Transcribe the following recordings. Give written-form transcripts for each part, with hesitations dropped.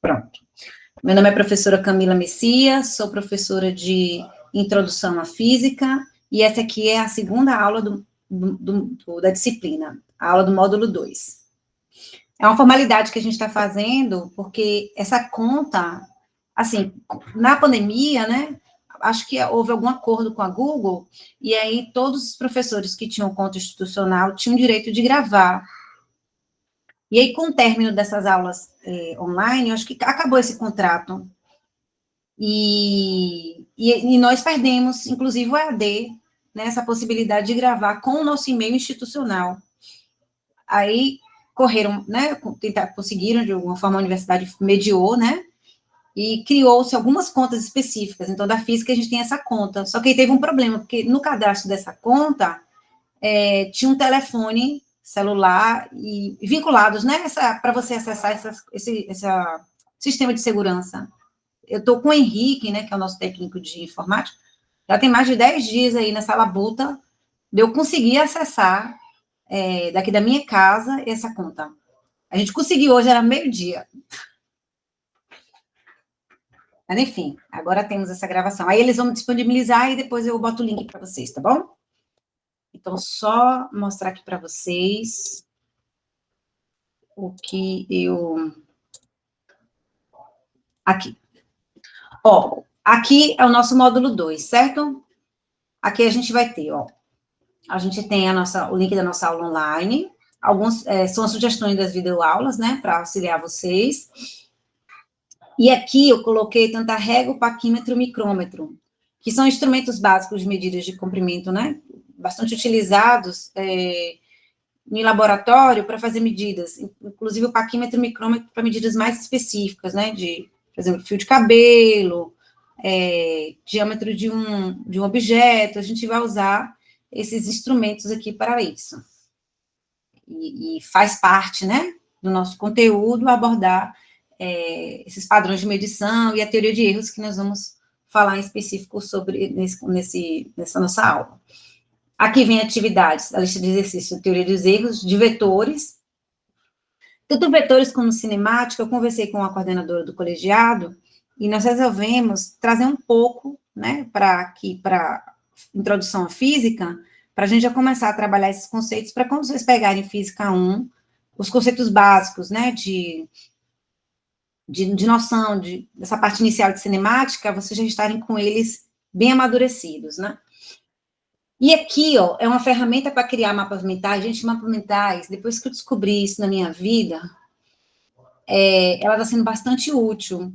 Pronto. Meu nome é professora Camila Messias, sou professora de Introdução à Física, e essa aqui é a segunda aula da disciplina, a aula do módulo 2. É uma formalidade que a gente está fazendo, porque essa conta, assim, na pandemia, né, acho que houve algum acordo com a Google, e aí todos os professores que tinham conta institucional tinham direito de gravar. E aí, com o término dessas aulas online, eu acho que acabou esse contrato. E nós perdemos, inclusive, o EAD, né, essa possibilidade de gravar com o nosso e-mail institucional. Aí, correram, né, conseguiram, de alguma forma, a universidade mediou, né, e criou-se algumas contas específicas. Então, da física, a gente tem essa conta. Só que aí teve um problema, porque no cadastro dessa conta, tinha um telefone celular e vinculados, né, para você acessar esse sistema de segurança. Eu estou com o Henrique, né, que é o nosso técnico de informática, já tem mais de 10 dias aí nessa labuta, de eu conseguir acessar, daqui da minha casa, essa conta. A gente conseguiu, hoje era meio-dia. Mas, enfim, agora temos essa gravação. Aí eles vão disponibilizar e depois eu boto o link para vocês, tá bom? Então, só mostrar aqui para vocês o que eu... Aqui. Ó, aqui é o nosso módulo 2, certo? Aqui a gente vai ter, ó, a gente tem o link da nossa aula online, são as sugestões das videoaulas, né, para auxiliar vocês. E aqui eu coloquei tanto a régua, o paquímetro e o micrômetro, que são instrumentos básicos de medidas de comprimento, né, bastante utilizados em laboratório para fazer medidas, inclusive o paquímetro e o micrômetro para medidas mais específicas, né, por exemplo, fio de cabelo, diâmetro de um objeto, a gente vai usar esses instrumentos aqui para isso. E faz parte, né, do nosso conteúdo abordar esses padrões de medição e a teoria de erros que nós vamos falar em específico sobre nessa nossa aula. Aqui vem atividades, a lista de exercícios, teoria dos erros, de vetores. Tanto vetores como cinemática, eu conversei com a coordenadora do colegiado, e nós resolvemos trazer um pouco, né, para introdução à física, para a gente já começar a trabalhar esses conceitos, para quando vocês pegarem Física 1, os conceitos básicos, né, de noção dessa parte inicial de cinemática, vocês já estarem com eles bem amadurecidos, né. E aqui, ó, é uma ferramenta para criar mapas mentais. Gente, mapas mentais, depois que eu descobri isso na minha vida, ela está sendo bastante útil,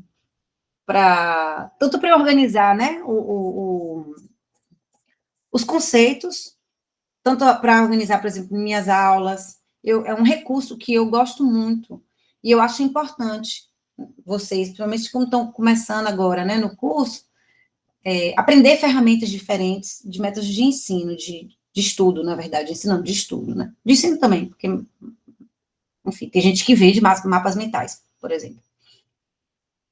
tanto para organizar, né, os conceitos, tanto para organizar, por exemplo, minhas aulas. É um recurso que eu gosto muito, e eu acho importante vocês, principalmente como estão começando agora, né, no curso, aprender ferramentas diferentes de métodos de ensino, de estudo, na verdade, ensinando de estudo, né, de ensino também, porque, enfim, tem gente que vê de mapas mentais, por exemplo.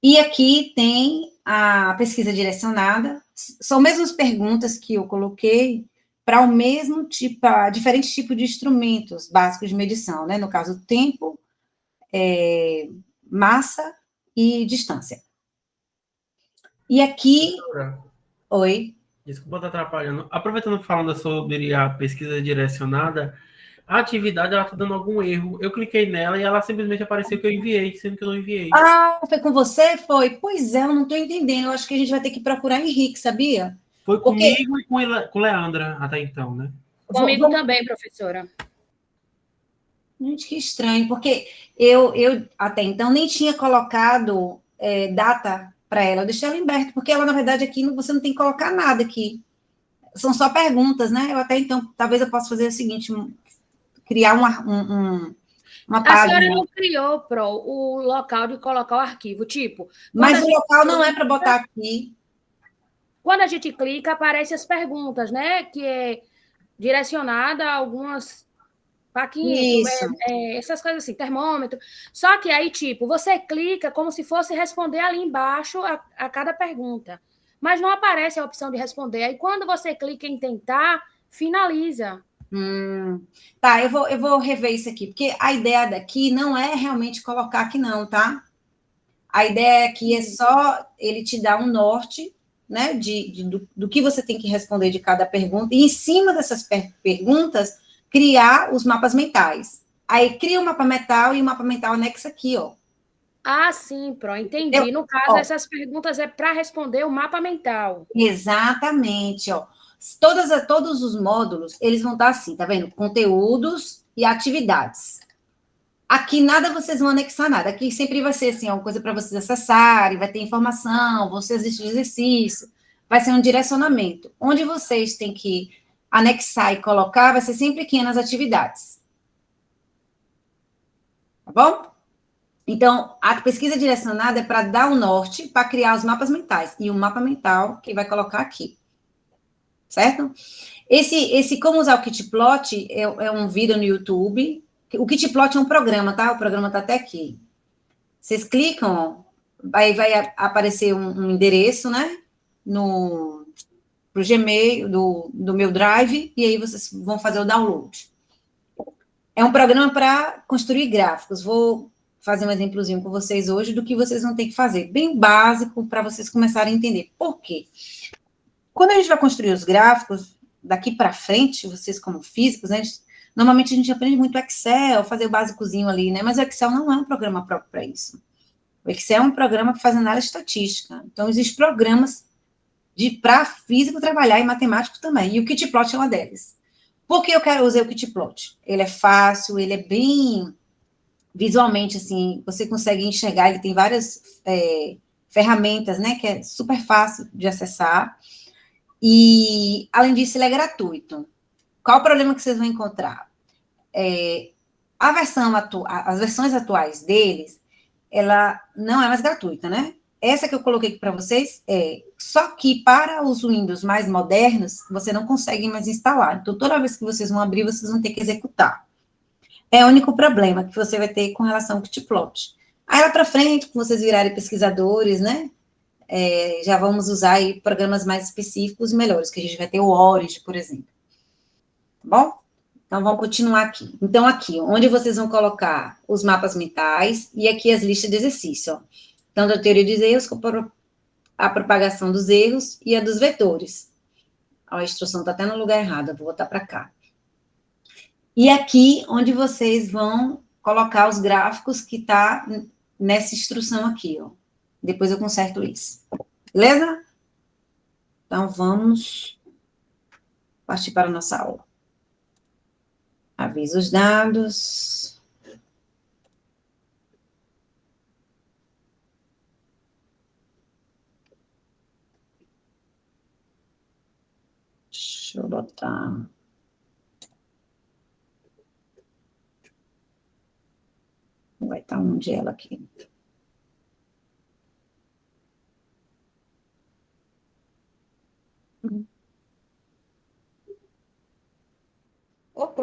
E aqui tem a pesquisa direcionada, são mesmas perguntas que eu coloquei para o mesmo tipo, diferentes tipos de instrumentos básicos de medição, né? No caso, tempo, massa e distância. E aqui... Professora, oi? desculpa estar atrapalhando. Aproveitando falando sobre a pesquisa direcionada, a atividade ela está dando algum erro. Eu cliquei nela e ela simplesmente apareceu que eu enviei, sendo que eu não enviei. Ah, foi com você? Foi? Pois é, eu não estou entendendo. Eu acho que a gente vai ter que procurar Henrique, sabia? Foi Porque... comigo e com Leandra até então, né? Comigo também, professora. Gente, que estranho, porque eu até então nem tinha colocado data para ela, eu deixei ela em aberto, porque ela, na verdade, aqui você não tem que colocar nada aqui. São só perguntas, né? Eu até então, talvez eu possa fazer o seguinte, criar uma página. A senhora não criou, o local de colocar o arquivo, tipo... Mas o local não é para botar aqui. Quando a gente clica, aparecem as perguntas, né? Que é direcionada a algumas... paquímetro, essas coisas assim, termômetro. Só que aí, tipo, você clica como se fosse responder ali embaixo a cada pergunta. Mas não aparece a opção de responder. Aí, quando você clica em tentar, finaliza. Tá, eu vou rever isso aqui, porque a ideia daqui não é realmente colocar aqui não, tá? A ideia aqui é só ele te dar um norte, né, do que você tem que responder de cada pergunta, e em cima dessas perguntas, criar os mapas mentais. Aí cria o mapa mental e o mapa mental anexa aqui, ó. Ah, sim, entendi. No caso, essas perguntas é para responder o mapa mental. Exatamente, ó. Todos os módulos, eles vão estar assim, tá vendo? Conteúdos e atividades. Aqui nada vocês vão anexar nada. Aqui sempre vai ser assim, uma coisa para vocês acessarem, vai ter informação, vocês exercício, vai ser um direcionamento. Onde vocês têm que anexar e colocar, vai ser sempre aqui nas atividades. Tá bom? Então, a pesquisa direcionada é para dar o norte, para criar os mapas mentais. E o mapa mental que vai colocar aqui. Certo? Esse como usar o Kitplot é um vídeo no YouTube. O Kitplot é um programa, tá? O programa tá até aqui. Vocês clicam, aí vai aparecer um endereço, né? Pro Gmail, do meu Drive, e aí vocês vão fazer o download. É um programa para construir gráficos. Vou fazer um exemplozinho com vocês hoje do que vocês vão ter que fazer. Bem básico, para vocês começarem a entender. Por quê? Quando a gente vai construir os gráficos, daqui para frente, vocês como físicos, né? Normalmente a gente aprende muito Excel, fazer o básicozinho ali, né? Mas o Excel não é um programa próprio para isso. O Excel é um programa que faz análise estatística. Então, existem programas para físico trabalhar e matemático também. E o Kitplot é uma delas. Por que eu quero usar o Kitplot? Ele é fácil, ele é bem visualmente, assim, você consegue enxergar, ele tem várias ferramentas, né, que é super fácil de acessar. E, além disso, ele é gratuito. Qual o problema que vocês vão encontrar? As versões atuais deles, ela não é mais gratuita, né? Essa que eu coloquei aqui para vocês só que para os Windows mais modernos, você não consegue mais instalar. Então, toda vez que vocês vão abrir, vocês vão ter que executar. É o único problema que você vai ter com relação ao Kitplot. Aí, lá para frente, quando vocês virarem pesquisadores, né? Já vamos usar aí programas mais específicos, melhores, que a gente vai ter o Origin, por exemplo. Tá bom? Então, vamos continuar aqui. Então, aqui, onde vocês vão colocar os mapas mentais e aqui as listas de exercício, ó. Então, da teoria dos erros, a propagação dos erros e a dos vetores. A instrução está até no lugar errado, eu vou botar para cá. E aqui, onde vocês vão colocar os gráficos que está nessa instrução aqui, ó. Depois eu conserto isso. Beleza? Então, vamos partir para a nossa aula. Avisa os dados. Deixa eu botar... Vai estar onde ela aqui?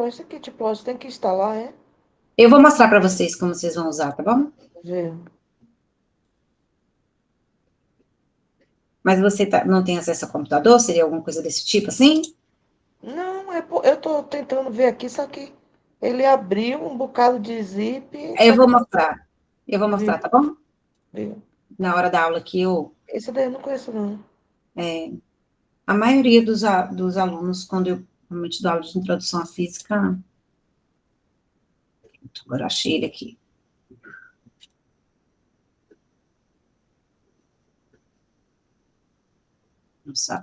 Esse Kitplot tem que instalar, é? Eu vou mostrar para vocês como vocês vão usar, tá bom? Mas você não tem acesso ao computador? Seria alguma coisa desse tipo, assim? Não, eu estou tentando ver aqui, só que ele abriu um bocado de zip. Eu vou mostrar. Eu vou mostrar, tá bom? Viu? Na hora da aula aqui, Esse daí eu não conheço, não. A maioria dos alunos, quando eu realmente dou aula de introdução à física... Agora achei ele aqui. Nossa.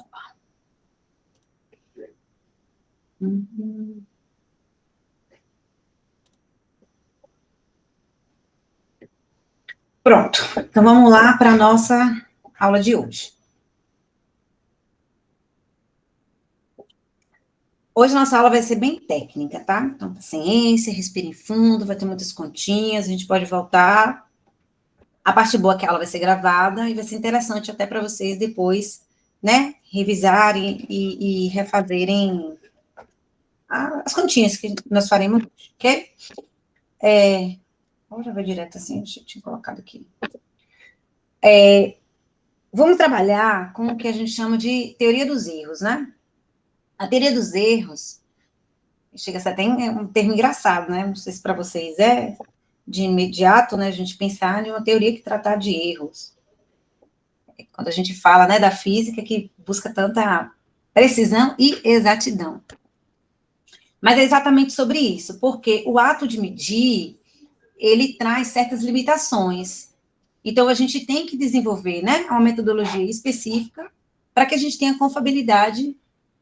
Pronto. Então, vamos lá para a nossa aula de hoje. Hoje a nossa aula vai ser bem técnica, tá? Então, paciência, respirem fundo, vai ter muitas continhas, a gente pode voltar. A parte boa é que a aula vai ser gravada e vai ser interessante até para vocês depois, né, revisarem e refazerem as continhas que nós faremos hoje, ok? Já vai direto assim, deixa eu tinha colocado aqui. Vamos trabalhar com o que a gente chama de teoria dos erros, né? A teoria dos erros, chega a ser até um termo engraçado, né? Não sei se para vocês é, de imediato, né, a gente pensar em uma teoria que tratar de erros. Quando a gente fala, né, da física, que busca tanta precisão e exatidão. Mas é exatamente sobre isso, porque o ato de medir, ele traz certas limitações. Então, a gente tem que desenvolver, né, uma metodologia específica para que a gente tenha confiabilidade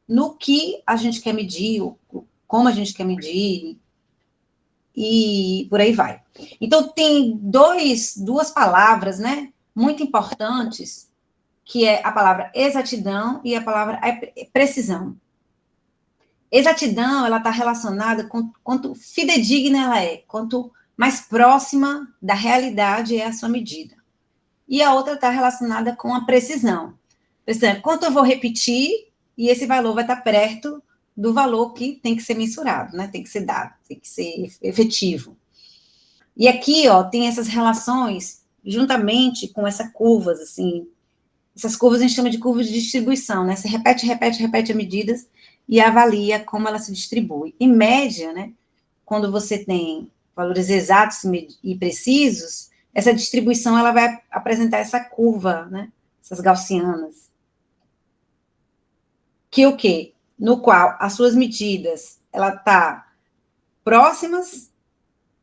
no que a gente quer medir, como a gente quer medir, e por aí vai. Então, tem duas palavras, né, muito importantes, que é a palavra exatidão e a palavra precisão. Exatidão, ela está relacionada com quanto fidedigna ela é, quanto mais próxima da realidade é a sua medida. E a outra está relacionada com a precisão. Precisão, quanto eu vou repetir e esse valor vai estar perto do valor que tem que ser mensurado, né? Tem que ser dado, tem que ser efetivo. E aqui, ó, tem essas relações juntamente com essas curvas, assim. Essas curvas a gente chama de curvas de distribuição, né? Você repete as medidas e avalia como ela se distribui. Em média, né? Quando você tem valores exatos e precisos, essa distribuição ela vai apresentar essa curva, né? Essas gaussianas. Que o quê? No qual as suas medidas, ela tá próximas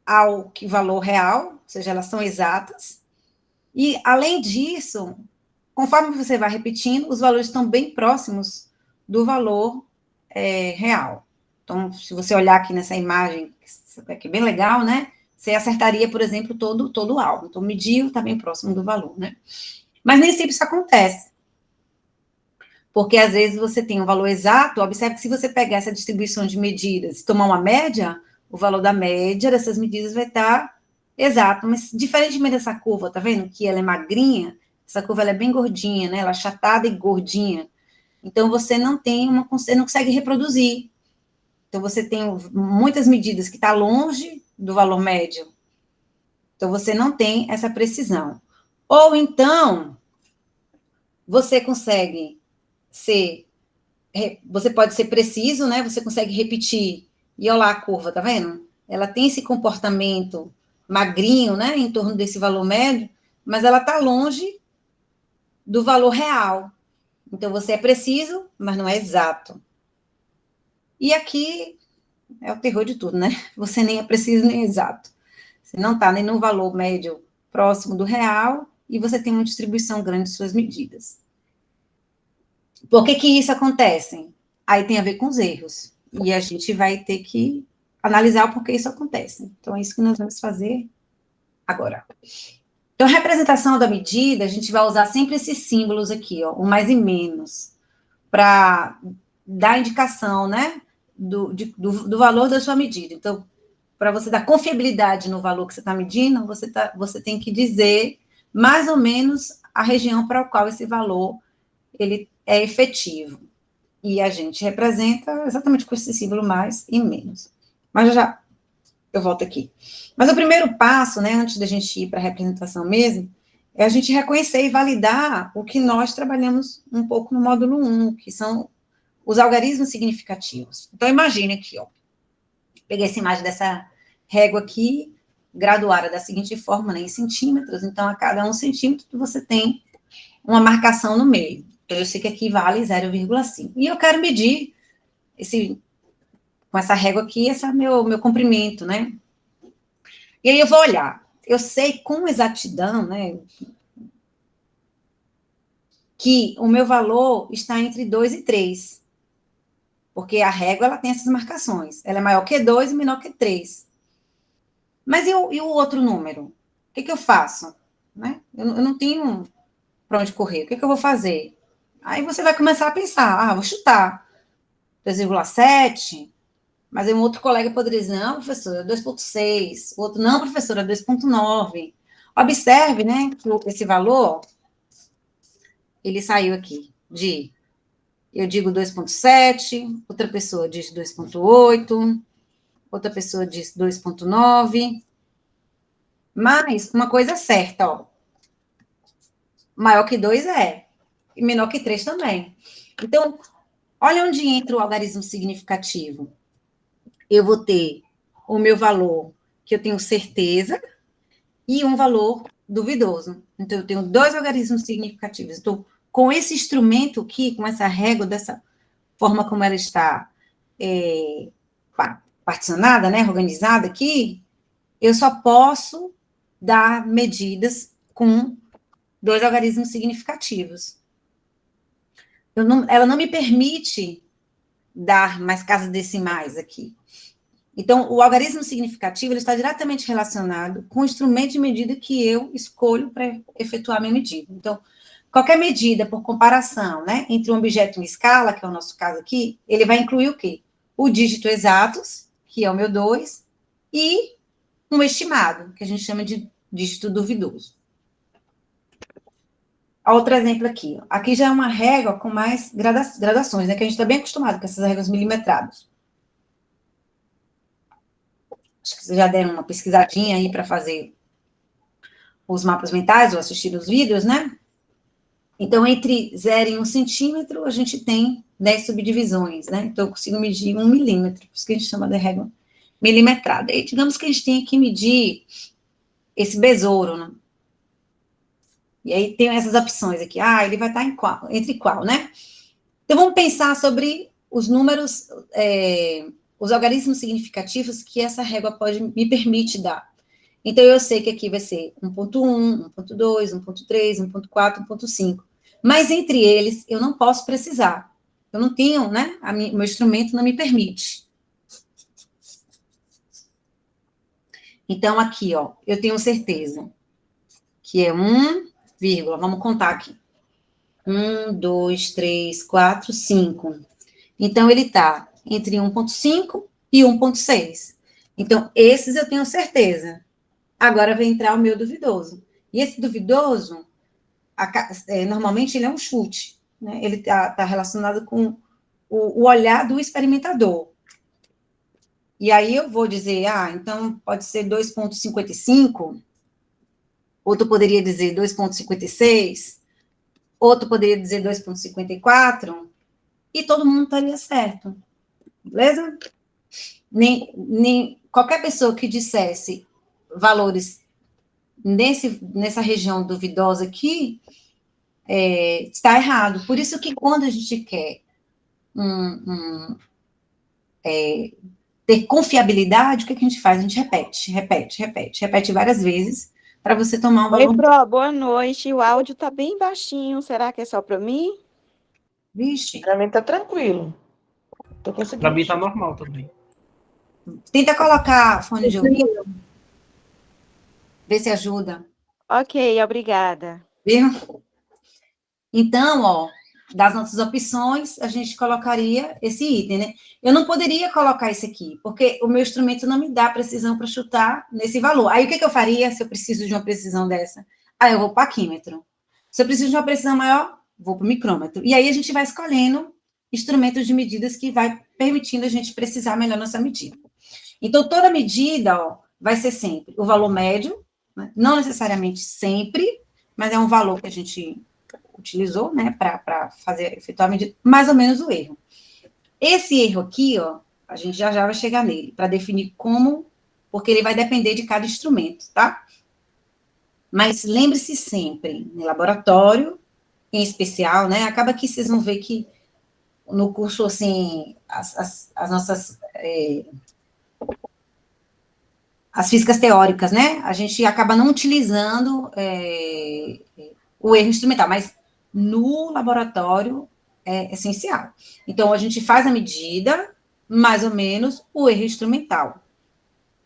ao valor real, ou seja, elas são exatas. E, além disso, conforme você vai repetindo, os valores estão bem próximos do valor real. Então, se você olhar aqui nessa imagem, que é bem legal, né? Você acertaria, por exemplo, todo o alvo. Então, mediu, está bem próximo do valor, né? Mas nem sempre isso acontece. Porque, às vezes, você tem um valor exato, observe que se você pegar essa distribuição de medidas e tomar uma média, o valor da média dessas medidas vai estar exato. Mas, diferentemente dessa curva, tá vendo? Que ela é magrinha, essa curva ela é bem gordinha, né? Ela é achatada e gordinha. Então, você não consegue reproduzir. Então, você tem muitas medidas que estão longe do valor médio. Então, você não tem essa precisão. Ou, então, você consegue você pode ser preciso, né? Você consegue repetir. E olha lá a curva, tá vendo? Ela tem esse comportamento magrinho, né? Em torno desse valor médio, mas ela está longe do valor real. Então, você é preciso, mas não é exato. E aqui é o terror de tudo, né? Você nem é preciso nem exato. Você não está nem no valor médio próximo do real e você tem uma distribuição grande de suas medidas. Por que isso acontece? Aí tem a ver com os erros. E a gente vai ter que analisar o porquê isso acontece. Então, é isso que nós vamos fazer agora. Então, a representação da medida, a gente vai usar sempre esses símbolos aqui, ó, o mais e menos, para dar indicação, né, do valor da sua medida. Então, para você dar confiabilidade no valor que você está medindo, você tem que dizer mais ou menos a região para a qual esse valor ele é efetivo. E a gente representa exatamente com esse símbolo mais e menos. Mas já eu volto aqui. Mas o primeiro passo, né, antes da gente ir para a representação mesmo, é a gente reconhecer e validar o que nós trabalhamos um pouco no módulo 1, que são os algarismos significativos. Então, imagine aqui, ó. Peguei essa imagem dessa régua aqui, graduada da seguinte forma, né, em centímetros. Então, a cada 1 centímetro, você tem uma marcação no meio. Então, eu sei que aqui vale 0,5. E eu quero medir com essa régua aqui, esse é meu comprimento, né? E aí eu vou olhar. Eu sei com exatidão, né, que o meu valor está entre 2 e 3. Porque a régua, ela tem essas marcações. Ela é maior que 2 e menor que 3. Mas e o outro número? O que eu faço? Né? Eu não tenho para onde correr. O que eu vou fazer? Aí você vai começar a pensar, vou chutar 2,7, mas aí um outro colega poderia dizer, não, professora, 2,6, o outro, não, professora, 2,9. Observe, né, que esse valor, ele saiu aqui eu digo 2,7, outra pessoa diz 2,8, outra pessoa diz 2,9, mas uma coisa é certa, ó, maior que 2 e menor que 3 também. Então, olha onde entra o algarismo significativo. Eu vou ter o meu valor que eu tenho certeza e um valor duvidoso. Então, eu tenho 2 algarismos significativos. Então, com esse instrumento aqui, com essa régua, dessa forma como ela está particionada, né, organizada aqui, eu só posso dar medidas com 2 algarismos significativos. Ela não me permite dar mais casas decimais aqui. Então, o algarismo significativo ele está diretamente relacionado com o instrumento de medida que eu escolho para efetuar a minha medida. Então, qualquer medida por comparação, né, entre um objeto e uma escala, que é o nosso caso aqui, ele vai incluir o quê? O dígito exatos, que é o meu 2, e um estimado, que a gente chama de dígito duvidoso. Outro exemplo aqui. Aqui já é uma régua com mais gradações, né, que a gente está bem acostumado com essas réguas milimetradas. Acho que vocês já deram uma pesquisadinha aí para fazer os mapas mentais ou assistir os vídeos, né? Então, entre 0 e 1 centímetro, a gente tem 10 subdivisões, né? Então, eu consigo medir 1 milímetro, por isso que a gente chama de régua milimetrada. E digamos que a gente tem que medir esse besouro, né? E aí tem essas opções aqui. Ele vai estar entre qual, né? Então, vamos pensar sobre os números, os algarismos significativos que essa régua me permite dar. Então, eu sei que aqui vai ser 1.1, 1.2, 1.3, 1.4, 1.5. Mas entre eles, eu não posso precisar. Eu não tenho, né? O meu instrumento não me permite. Então, aqui, ó, eu tenho certeza que é 1, vamos contar aqui. 1, 2, 3, 4, 5. Então, ele está entre 1.5 e 1.6. Então, esses eu tenho certeza. Agora vai entrar o meu duvidoso. E esse duvidoso, normalmente, ele é um chute. Né? Ele está relacionado com o olhar do experimentador. E aí eu vou dizer, então pode ser 2,55, outro poderia dizer 2,56, outro poderia dizer 2,54, e todo mundo estaria certo. Beleza? Qualquer pessoa que dissesse valores nessa região duvidosa aqui, está errado. Por isso que quando a gente quer ter confiabilidade, o que a gente faz? A gente repete várias vezes, para você tomar um valor... Oi, Pro, boa noite. O áudio está bem baixinho. Será que é só para mim? Vixe. Para mim está tranquilo. Estou conseguindo. Para mim está normal também. Tenta colocar fone de ouvido. Vê se ajuda. Ok, obrigada. Viu? Então, ó, das nossas opções, a gente colocaria esse item, né? Eu não poderia colocar esse aqui, porque o meu instrumento não me dá precisão para chutar nesse valor. Aí, o que eu faria se eu preciso de uma precisão dessa? Eu vou para o aquímetro. Se eu preciso de uma precisão maior, vou para o micrômetro. E aí, a gente vai escolhendo instrumentos de medidas que vai permitindo a gente precisar melhor nossa medida. Então, toda medida, ó, vai ser sempre o valor médio, né? Não necessariamente sempre, mas é um valor que a gente utilizou, né, para efetuar a medida, mais ou menos o erro. Esse erro aqui, ó, a gente já vai chegar nele, para definir como, porque ele vai depender de cada instrumento, tá? Mas lembre-se sempre, no laboratório, em especial, né, acaba que vocês vão ver que no curso, assim, as nossas... as físicas teóricas, né, a gente acaba não utilizando o erro instrumental, mas no laboratório é essencial. Então, a gente faz a medida, mais ou menos, o erro instrumental.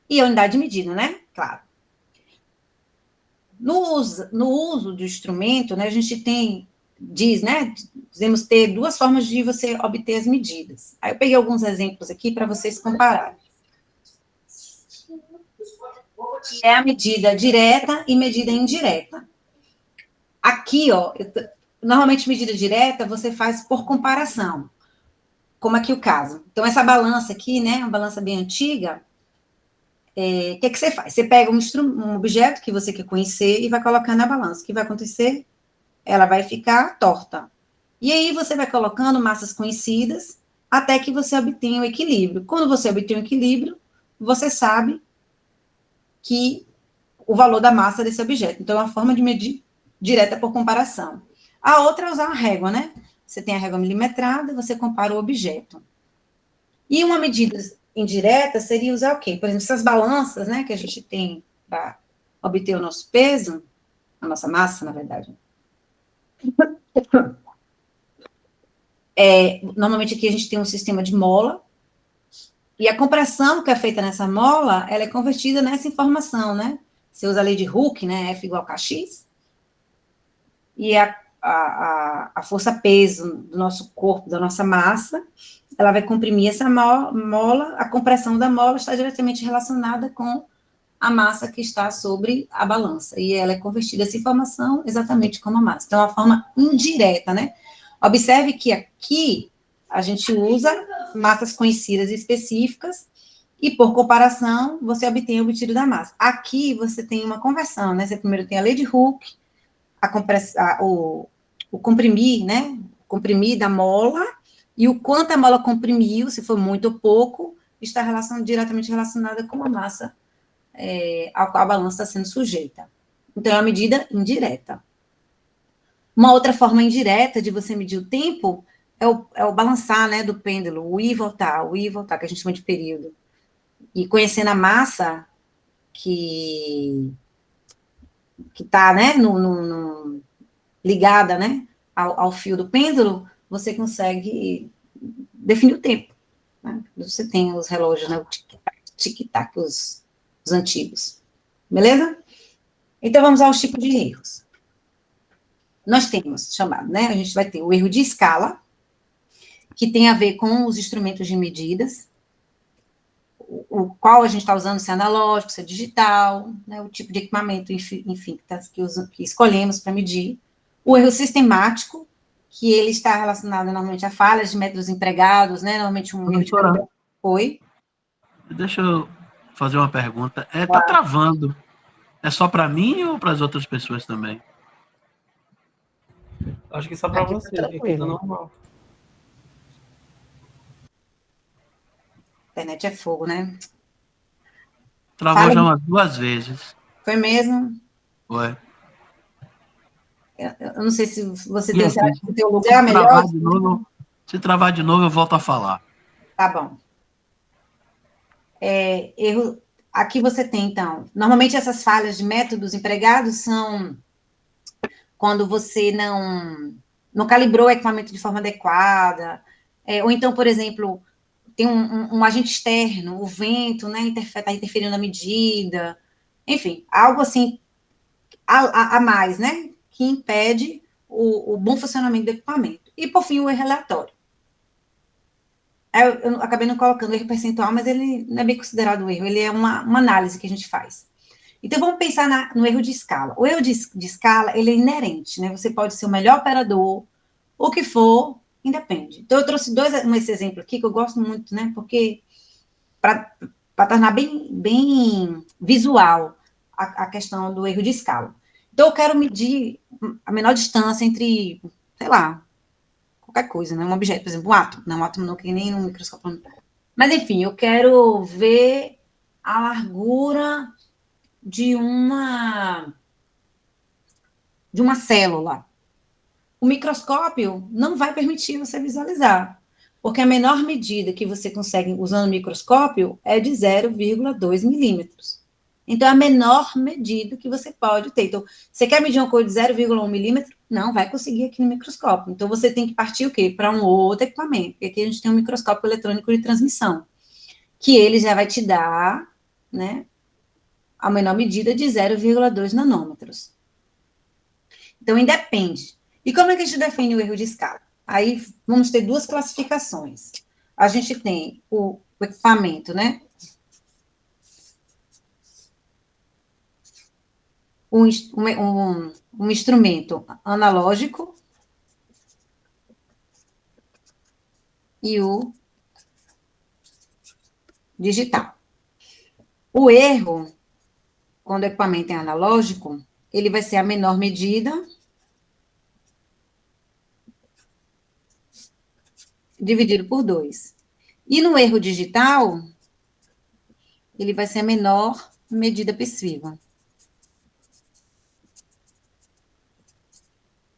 E a unidade de medida, né? Claro. No uso do instrumento, né, a gente dizemos ter 2 formas de você obter as medidas. Aí eu peguei alguns exemplos aqui para vocês compararem. Que é a medida direta e medida indireta. Aqui, ó, normalmente medida direta você faz por comparação, como aqui o caso. Então, essa balança aqui, né, uma balança bem antiga, o que você faz? Você pega um objeto que você quer conhecer e vai colocar na balança. O que vai acontecer? Ela vai ficar torta. E aí, você vai colocando massas conhecidas até que você obtenha o equilíbrio. Quando você obtém o equilíbrio, você sabe que o valor da massa desse objeto. Então, é uma forma de medir direta por comparação. A outra é usar a régua, né? Você tem a régua milimetrada, você compara o objeto. E uma medida indireta seria usar o quê? Por exemplo, essas balanças, né, que a gente tem para obter o nosso peso, a nossa massa, na verdade. Normalmente aqui a gente tem um sistema de mola, e a compressão que é feita nessa mola, ela é convertida nessa informação, né? Você usa a lei de Hooke, né? F igual a KX, e a força-peso do nosso corpo, da nossa massa, ela vai comprimir essa mola, a compressão da mola está diretamente relacionada com a massa que está sobre a balança, e ela é convertida essa informação exatamente como a massa. Então, é uma forma indireta, né? Observe que aqui a gente usa massas conhecidas e específicas, e por comparação, você obtém o obtido da massa. Aqui você tem uma conversão, né? Você primeiro tem a lei de Hooke, o comprimir, né? O comprimir da mola, e o quanto a mola comprimiu, se for muito ou pouco, está diretamente relacionada com a massa ao qual a balança está sendo sujeita. Então, é uma medida indireta. Uma outra forma indireta de você medir o tempo é o balançar, né, do pêndulo, o ir e voltar, que a gente chama de período. E conhecendo a massa que está, né, ligada, né, ao fio do pêndulo, você consegue definir o tempo. Né? Você tem os relógios, né, o tic-tac, os antigos. Beleza? Então, vamos aos tipos de erros. Nós temos chamado, né, a gente vai ter o erro de escala, que tem a ver com os instrumentos de medidas, o qual a gente está usando, se é analógico, se é digital, né, o tipo de equipamento, enfim, que escolhemos para medir. O erro sistemático, que ele está relacionado normalmente a falhas de métodos empregados, né, normalmente um erro de... Oi? Deixa eu fazer uma pergunta. Tá travando. É só para mim ou para as outras pessoas também? Acho que só para Aqui tá você, aqui tá tranquilo. normal. Internet é fogo, né? Travou Fala. já umas 2 vezes. Foi mesmo? Foi. Eu não sei se você E tem, aqui, será que tem um se lugar melhor? travar de novo, eu volto a falar. Tá bom. Erro. Aqui você tem, então, normalmente essas falhas de métodos empregados são quando você não calibrou o equipamento de forma adequada, ou então, por exemplo, tem um agente externo, o vento, né, está interferindo na medida, enfim, algo assim a mais, né, que impede o bom funcionamento do equipamento. E, por fim, o erro aleatório. Eu acabei não colocando o erro percentual, mas ele não é bem considerado erro, ele é uma análise que a gente faz. Então, vamos pensar no erro de escala. O erro de escala, ele é inerente, né? Você pode ser o melhor operador, o que for, independe. Então, eu trouxe esse exemplo aqui, que eu gosto muito, né? Porque, para tornar bem visual a questão do erro de escala. Então, eu quero medir a menor distância entre, sei lá, qualquer coisa, né? Um objeto, por exemplo, um átomo. Não, um átomo não, que nem no microscópio. Mas, enfim, eu quero ver a largura de uma célula. O microscópio não vai permitir você visualizar, porque a menor medida que você consegue usando o microscópio é de 0,2 milímetros. Então, é a menor medida que você pode ter. Então, você quer medir uma coisa de 0,1 milímetro? Não vai conseguir aqui no microscópio. Então, você tem que partir o quê? Para um outro equipamento. Porque aqui a gente tem um microscópio eletrônico de transmissão, que ele já vai te dar, né, a menor medida de 0,2 nanômetros. Então, independe. E como é que a gente define o erro de escala? Aí, vamos ter duas classificações. A gente tem o equipamento, né? Um instrumento analógico e o digital. O erro, quando o equipamento é analógico, ele vai ser a menor medida dividido por 2. E no erro digital, ele vai ser a menor medida possível.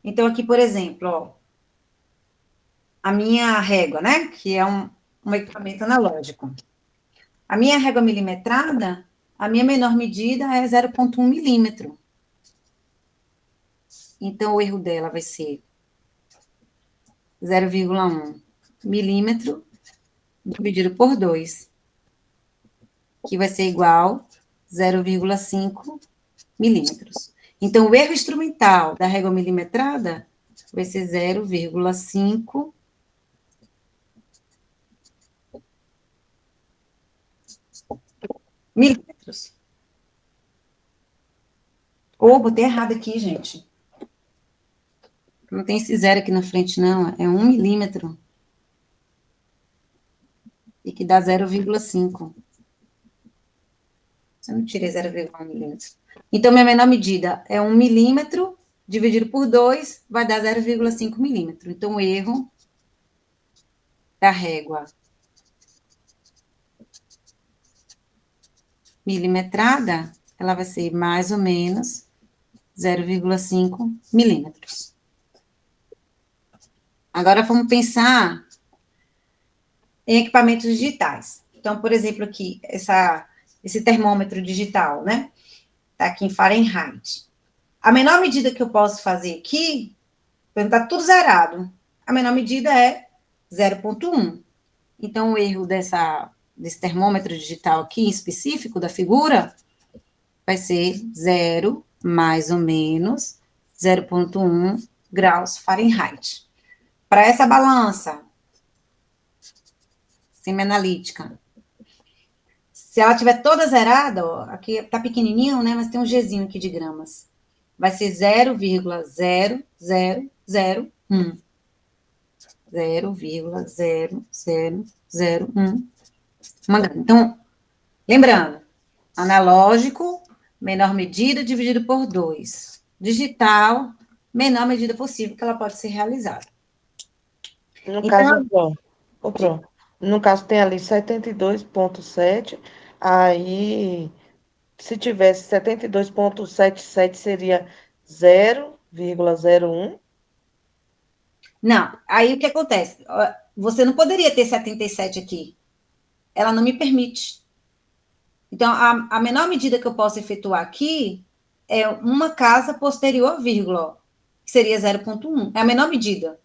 Então, aqui, por exemplo, ó, a minha régua, né? Que é um equipamento analógico. A minha régua milimetrada, a minha menor medida é 0,1 milímetro. Então, o erro dela vai ser 0,1 milímetro dividido por 2, que vai ser igual a 0,5 milímetros. Então, o erro instrumental da régua milimetrada vai ser 0,5 milímetros. Ou, botei errado aqui, gente. Não tem esse zero aqui na frente, não. É 1 milímetro. E que dá 0,5. Eu não tirei 0,1 milímetro. Então, minha menor medida é 1 milímetro, dividido por 2, vai dar 0,5 milímetro. Então, o erro da régua milimetrada, ela vai ser mais ou menos 0,5 milímetros. Agora, vamos pensar em equipamentos digitais. Então, por exemplo, aqui, esse termômetro digital, né? Tá aqui em Fahrenheit. A menor medida que eu posso fazer aqui, tá tudo zerado. A menor medida é 0,1. Então, o erro desse termômetro digital aqui, em específico, da figura, vai ser 0 mais ou menos 0,1 graus Fahrenheit. Para essa balança semianalítica, se ela tiver toda zerada, ó, aqui tá pequenininho, né, mas tem um Gzinho aqui de gramas, vai ser 0,0001. 0,0001. Então, lembrando, analógico, menor medida dividido por 2. Digital, menor medida possível que ela pode ser realizada. No Então, caso, pronto. No caso, tem ali 72,7. Aí, se tivesse 72,77, seria 0,01. não, aí o que acontece? Você não poderia ter 77 aqui. Ela não me permite. Então, a menor medida que eu posso efetuar aqui é uma casa posterior à vírgula, que seria 0,1. É a menor medida.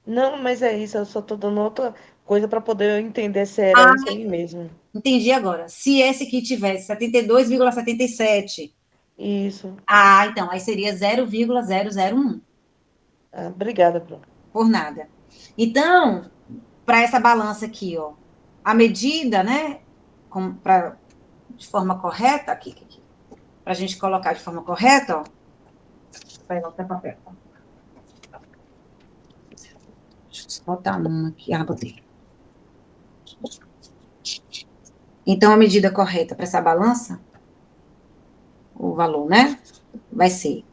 Não, mas é isso, eu só estou dando outra coisa para poder entender se era isso aí mesmo. Entendi agora. Se esse aqui tivesse 72,77. Isso. Então, aí seria 0,001. Obrigada, Bruno. Por nada. Então, para essa balança aqui, ó, a medida, né, de forma correta, aqui, para a gente colocar de forma correta, ó, vai pegar o papel. Deixa eu botar uma aqui. Botei. Então, a medida correta para essa balança, o valor, né, vai ser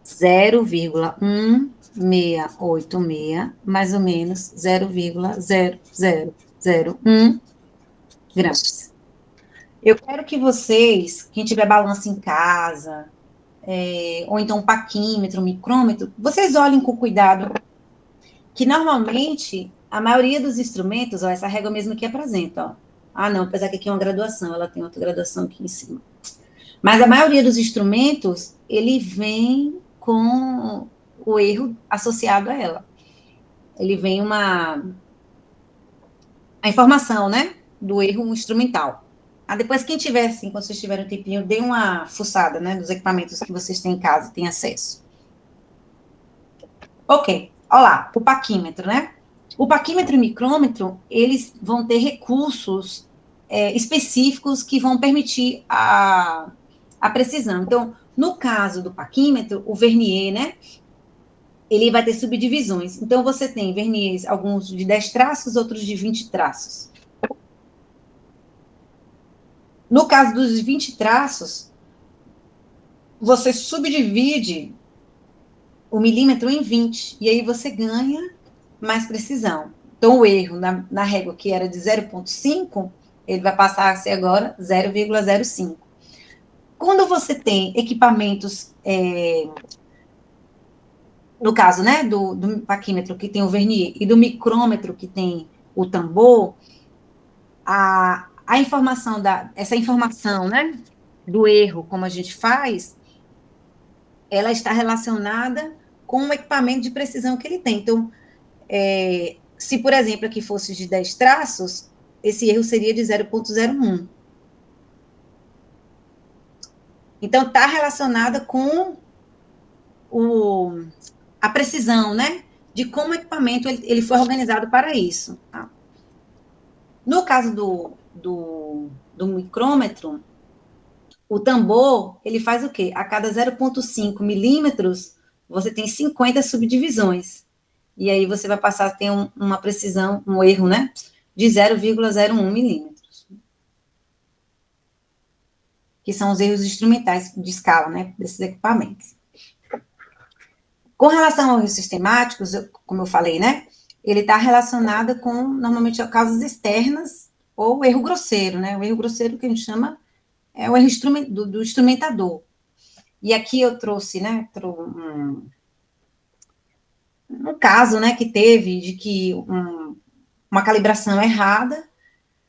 0,1686, mais ou menos 0,0001 gramas. Eu quero que vocês, quem tiver balança em casa, ou então um paquímetro, um micrômetro, vocês olhem com cuidado, que normalmente a maioria dos instrumentos, ó, essa régua mesmo aqui apresenta, ó. Não, apesar que aqui é uma graduação, ela tem outra graduação aqui em cima. Mas a maioria dos instrumentos, ele vem com o erro associado a ela. Ele vem a informação, né, do erro instrumental. Depois, quem tiver, assim, quando vocês tiverem um tempinho, dê uma fuçada, né, dos equipamentos que vocês têm em casa, têm acesso. Ok, olha lá, o paquímetro, né? O paquímetro e o micrômetro, eles vão ter recursos específicos que vão permitir a precisão. Então, no caso do paquímetro, o vernier, né, ele vai ter subdivisões. Então, você tem verniers, alguns de 10 traços, outros de 20 traços. No caso dos 20 traços, você subdivide o milímetro em 20, e aí você ganha mais precisão. Então, o erro na régua que era de 0,5, ele vai passar a ser agora 0,05. Quando você tem equipamentos, no caso, né, do paquímetro, que tem o vernier, e do micrômetro, que tem o tambor, a informação, essa informação, né, do erro, como a gente faz, ela está relacionada com o equipamento de precisão que ele tem. Então, se, por exemplo, aqui fosse de 10 traços, esse erro seria de 0,01. Então, está relacionada com a precisão, né? De como o equipamento ele foi organizado para isso. Tá? No caso do micrômetro, o tambor, ele faz o quê? A cada 0,5 milímetros, você tem 50 subdivisões. E aí você vai passar a ter uma precisão, um erro, né? De 0,01 milímetros. Que são os erros instrumentais de escala, né? Desses equipamentos. Com relação aos erros sistemáticos, como eu falei, né? Ele está relacionado com, normalmente, causas externas ou erro grosseiro, né? O erro grosseiro que a gente chama é o erro do instrumentador. E aqui eu trouxe, né? Um caso, né? Que teve de que uma calibração errada,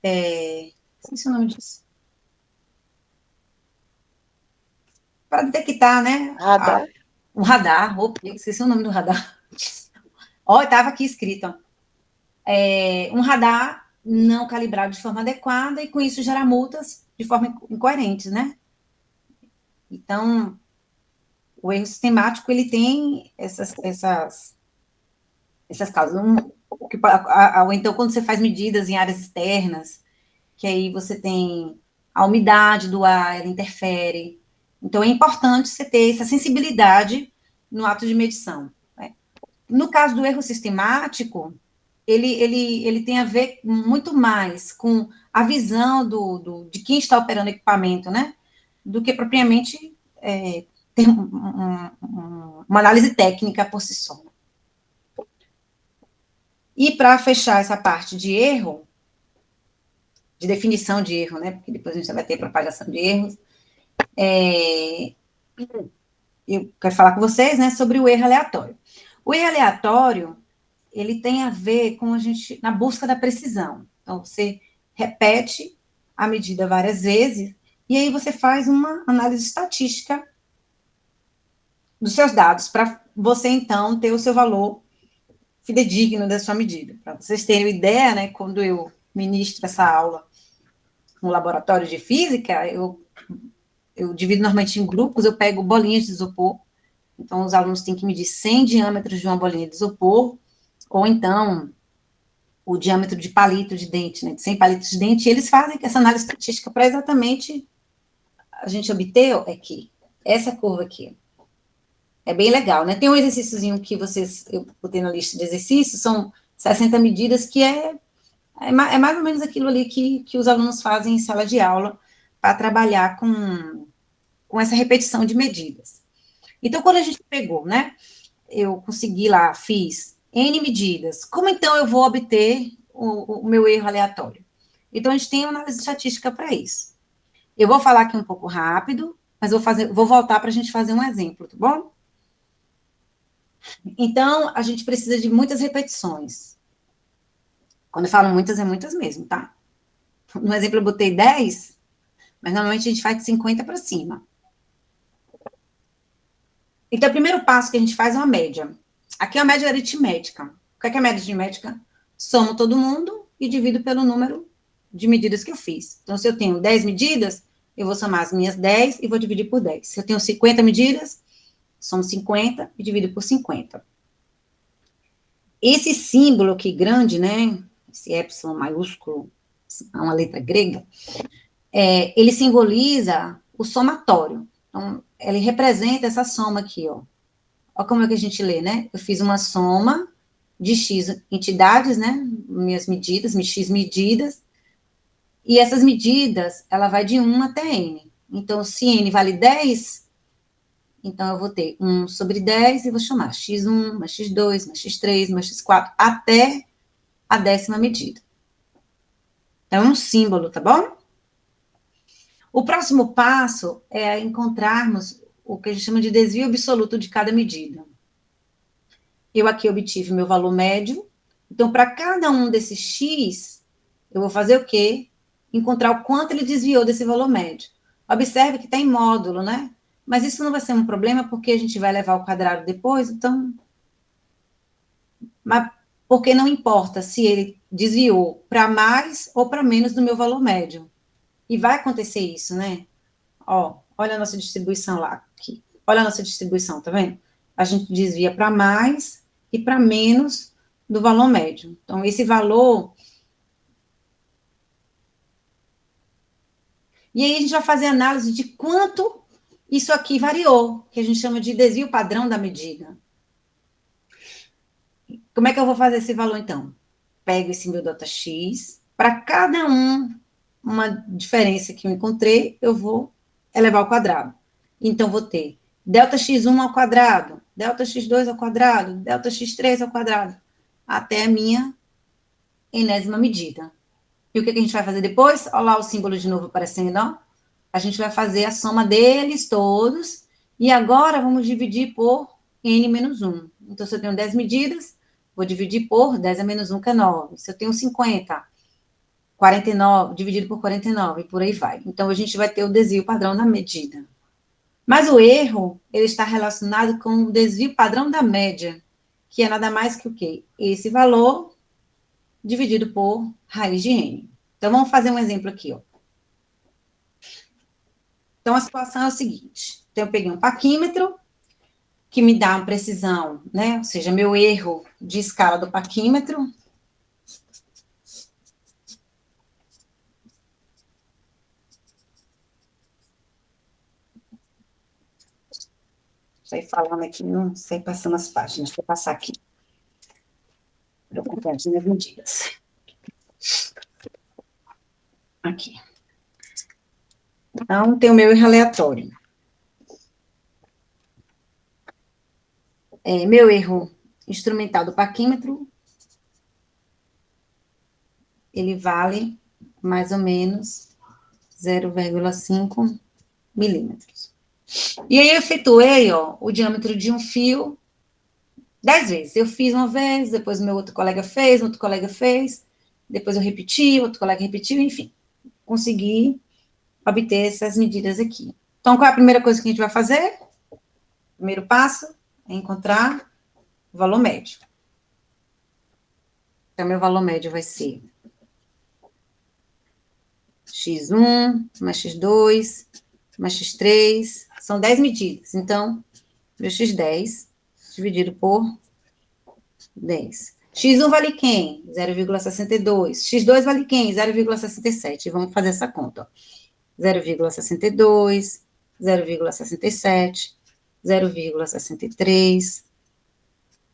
esqueci o nome disso. Para detectar, né? Radar. Um radar, esqueci o nome do radar. Ó, estava aqui escrito, ó. Um radar não calibrado de forma adequada e com isso gerar multas de forma incoerente, né? Então, o erro sistemático, ele tem essas causas. Ou então, quando você faz medidas em áreas externas, que aí você tem a umidade do ar, ela interfere. Então, é importante você ter essa sensibilidade no ato de medição. Né? No caso do erro sistemático, ele tem a ver muito mais com a visão de quem está operando o equipamento, né? Do que propriamente ter uma análise técnica por si só. E para fechar essa parte de erro, de definição de erro, né? Porque depois a gente vai ter propagação de erros. Eu quero falar com vocês, né, sobre o erro aleatório. O erro aleatório, ele tem a ver com a gente, na busca da precisão. Então, você repete a medida várias vezes, e aí você faz uma análise estatística dos seus dados, para você, então, ter o seu valor fidedigno da sua medida. Para vocês terem uma ideia, né, quando eu ministro essa aula no laboratório de física, eu divido normalmente em grupos, eu pego bolinhas de isopor, então os alunos têm que medir 100 diâmetros de uma bolinha de isopor, ou então o diâmetro de palito de dente, né, de 100 palitos de dente, e eles fazem essa análise estatística para exatamente a gente obter aqui, essa curva aqui. É bem legal, né? Tem um exercíciozinho que eu botei na lista de exercícios, são 60 medidas, que é mais ou menos aquilo ali que os alunos fazem em sala de aula para trabalhar com essa repetição de medidas. Então, quando a gente pegou, né, eu consegui lá, fiz N medidas, como então eu vou obter o meu erro aleatório? Então, a gente tem uma análise estatística para isso. Eu vou falar aqui um pouco rápido, mas vou voltar para a gente fazer um exemplo, tá bom? Então, a gente precisa de muitas repetições. Quando eu falo muitas, é muitas mesmo, tá? No exemplo, eu botei 10, mas normalmente a gente faz de 50 para cima. Então, o primeiro passo que a gente faz é uma média. Aqui é a média aritmética. O que é a média aritmética? Somo todo mundo e divido pelo número de medidas que eu fiz. Então, se eu tenho 10 medidas, eu vou somar as minhas 10 e vou dividir por 10. Se eu tenho 50 medidas, somo 50 e divido por 50. Esse símbolo aqui grande, né? Esse epsilon maiúsculo, é uma letra grega, ele simboliza o somatório. Então, ele representa essa soma aqui, ó. Olha como é que a gente lê, né? Eu fiz uma soma de X entidades, né? Minhas medidas, X medidas, e essas medidas, ela vai de 1 até N. Então, se N vale 10, então eu vou ter 1 sobre 10 e vou chamar X1, mais X2, mais X3, mais X4, até a 10ª medida. Então, é um símbolo, tá bom? O próximo passo é encontrarmos o que a gente chama de desvio absoluto de cada medida. Eu aqui obtive meu valor médio. Então, para cada um desses x, eu vou fazer o quê? Encontrar o quanto ele desviou desse valor médio. Observe que está em módulo, né? Mas isso não vai ser um problema, porque a gente vai levar ao quadrado depois, então... Mas porque não importa se ele desviou para mais ou para menos do meu valor médio. E vai acontecer isso, né? Ó, olha a nossa distribuição lá, aqui. Olha a nossa distribuição, tá vendo? A gente desvia para mais e para menos do valor médio. Então, esse valor... E aí a gente vai fazer análise de quanto isso aqui variou, que a gente chama de desvio padrão da medida. Como é que eu vou fazer esse valor, então? Pego esse meu ΔX, para cada uma diferença que eu encontrei, eu vou elevar ao quadrado. Então, vou ter ΔX1 ao quadrado, ΔX2 ao quadrado, ΔX3 ao quadrado, até a minha enésima medida. E o que a gente vai fazer depois? Olha lá o símbolo de novo aparecendo, ó. A gente vai fazer a soma deles todos, e agora vamos dividir por n menos 1. Então, se eu tenho 10 medidas, vou dividir por 10 a menos 1, que é 9. Se eu tenho 50, 49, dividido por 49, e por aí vai. Então, a gente vai ter o desvio padrão da medida. Mas o erro, ele está relacionado com o desvio padrão da média, que é nada mais que o quê? Esse valor dividido por raiz de n. Então, vamos fazer um exemplo aqui, ó. Então, a situação é o seguinte. Então, eu peguei um paquímetro, que me dá uma precisão, né? Ou seja, meu erro de escala do paquímetro. Sei falando aqui, não sei passando as páginas, vou passar aqui. Para eu comprar as minhas medidas. Aqui. Então, tem o meu erro aleatório. Meu erro instrumental do paquímetro, ele vale mais ou menos 0,5 milímetros. E aí, eu efetuei, ó, o diâmetro de um fio 10 vezes. Eu fiz uma vez, depois meu outro colega fez, depois eu repeti, outro colega repetiu, enfim. Consegui obter essas medidas aqui. Então, qual é a primeira coisa que a gente vai fazer? Primeiro passo é encontrar o valor médio. Então, meu valor médio vai ser x1 mais x2 mais x3, são 10 medidas. Então, meu x10 dividido por 10. X1 vale quem? 0,62. X2 vale quem? 0,67. Vamos fazer essa conta. 0,62, 0,67, 0,63,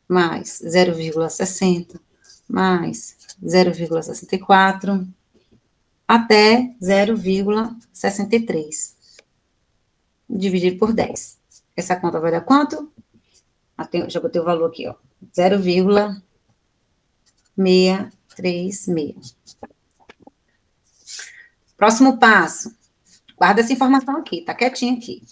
mais 0,60, mais 0,64, até 0,63. Dividido por 10. Essa conta vai dar quanto? Já botei o valor aqui, ó. 0,636. Próximo passo. Guarda essa informação aqui, tá quietinho aqui.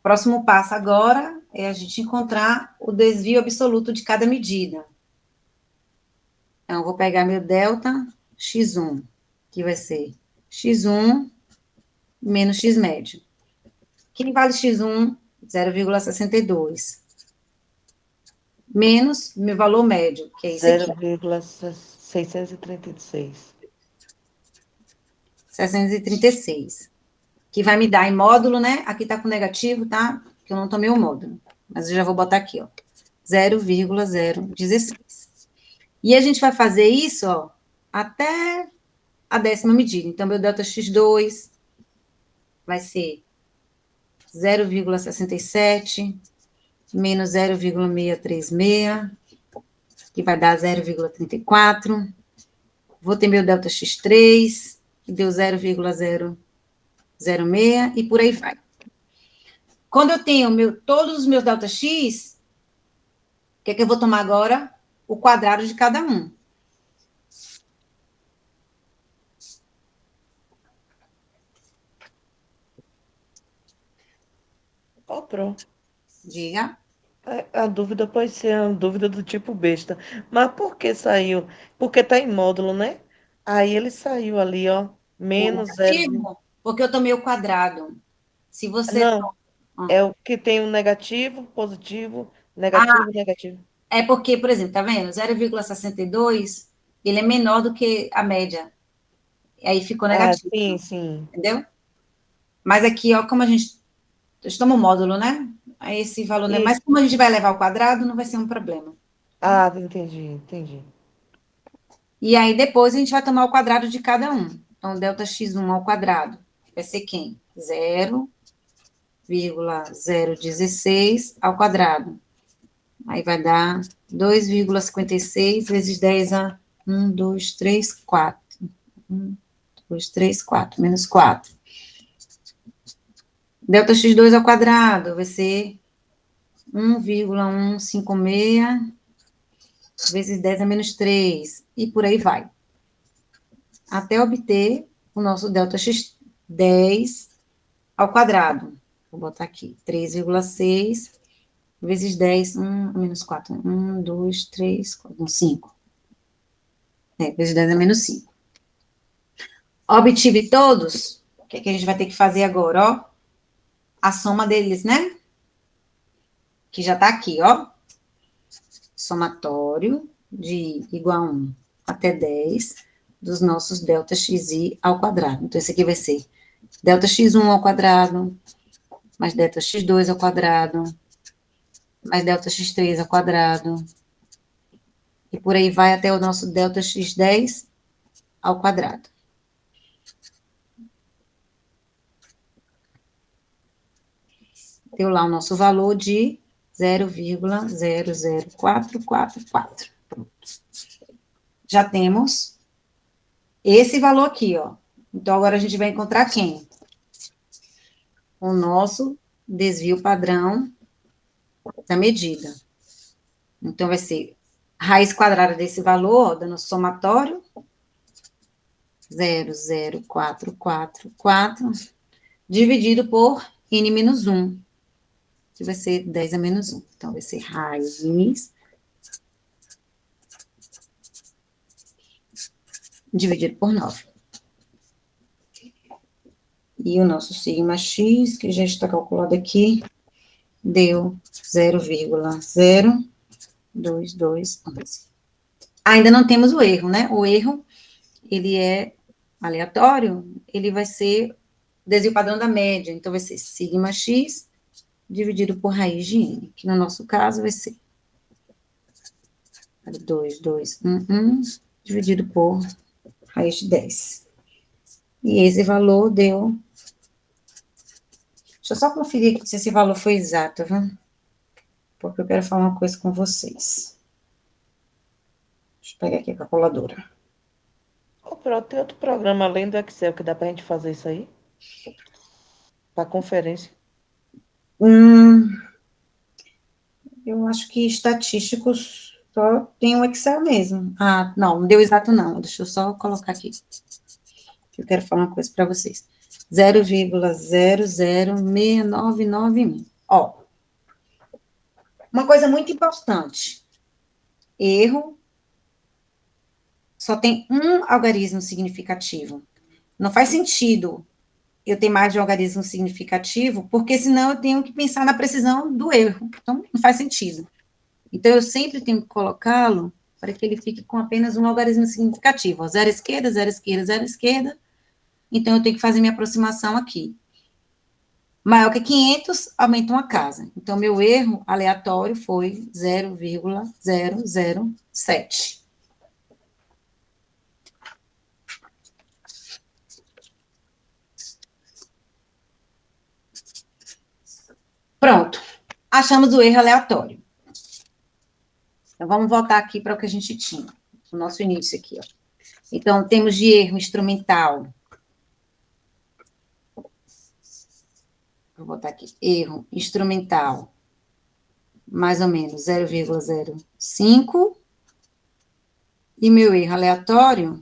Próximo passo agora é a gente encontrar o desvio absoluto de cada medida. Então, eu vou pegar meu delta x1, que vai ser x1 menos x médio. Quem vale x1? 0,62. Menos meu valor médio, que é esse aqui. 0,636. 636. Que vai me dar em módulo, né? Aqui tá com negativo, tá? Que eu não tomei o módulo. Mas eu já vou botar aqui, ó. 0,016. E a gente vai fazer isso, ó, até a 10ª medida. Então, meu delta x2 vai ser 0,67 menos 0,636, que vai dar 0,34. Vou ter meu delta x3, que deu 0,006, e por aí vai. Quando eu tenho todos os meus delta x, o que é que eu vou tomar agora? O quadrado de cada um. Ó, pronto. Diga. A dúvida pode ser uma dúvida do tipo besta. Mas por que saiu? Porque tá em módulo, né? Aí ele saiu ali, ó. O Menos zero. negativo, porque eu tomei o quadrado. Se você... Não, é o que tem o negativo, positivo, Ah, negativo, negativo. é porque, por exemplo, tá vendo? 0,62, ele é menor do que a média. E aí ficou Ah, negativo, sim, sim. entendeu? Mas aqui, ó, como a gente toma o módulo, né? Aí esse valor, né? Mas Isso. como a gente vai levar ao quadrado, não vai ser um problema. Ah, entendi, entendi. E aí depois a gente vai tomar o quadrado de cada um. Então, delta x1 ao quadrado vai ser quem? 0,016 ao quadrado. Aí vai dar 2,56 vezes 10 a 1, 2, 3, 4. 1, 2, 3, 4, menos 4. Delta x2 ao quadrado vai ser 1,156 vezes 10 a menos 3. E por aí vai. Até obter o nosso delta x10 ao quadrado. Vou botar aqui, 3,6 vezes 10, 1 menos 4. 1, 2, 3, 4, 5. Vezes 10 é menos 5. Obtive todos, o que, é que a gente vai ter que fazer agora, ó? A soma deles, né? Que já tá aqui, ó. Somatório de igual a 1 até 10 dos nossos delta xi ao quadrado. Então, esse aqui vai ser delta x1 ao quadrado, mais delta x2 ao quadrado, mais delta x3 ao quadrado, e por aí vai até o nosso delta x10 ao quadrado. Deu lá o nosso valor de 0,00444. Pronto. Já temos esse valor aqui, ó. Então, agora a gente vai encontrar quem? O nosso desvio padrão da medida. Então, vai ser raiz quadrada desse valor, ó, dando somatório, 0,0444, dividido por n-1, que vai ser 10 a menos 1. Então, vai ser raiz dividido por 9. E o nosso sigma x, que já está calculado aqui, deu 0,02211. Ainda não temos o erro, né? O erro, ele é aleatório, ele vai ser desvio padrão da média. Então, vai ser sigma x dividido por raiz de n, que no nosso caso vai ser 2211 dividido por raiz de 10. E esse valor deu... Deixa eu só conferir se esse valor foi exato, viu? Porque eu quero falar uma coisa com vocês. Deixa eu pegar aqui a calculadora. Ô, pronto, tem outro programa além do Excel que dá pra gente fazer isso aí? Pra conferência. Eu acho que estatísticos só tem o Excel mesmo. Ah, não deu exato não. Deixa eu só colocar aqui. Eu quero falar uma coisa para vocês. 0,006991. Ó, uma coisa muito importante. Erro só tem um algarismo significativo. Não faz sentido eu ter mais de um algarismo significativo, porque senão eu tenho que pensar na precisão do erro. Então, não faz sentido. Então, eu sempre tenho que colocá-lo para que ele fique com apenas um algarismo significativo. Ó, zero esquerda, zero esquerda, zero esquerda. Então, eu tenho que fazer minha aproximação aqui. Maior que 500, aumenta uma casa. Então, meu erro aleatório foi 0,007. Pronto. Achamos o erro aleatório. Então, vamos voltar aqui para o que a gente tinha. O nosso início aqui, ó. Então, temos de erro instrumental. Vou botar aqui, erro instrumental, mais ou menos 0,05. E meu erro aleatório,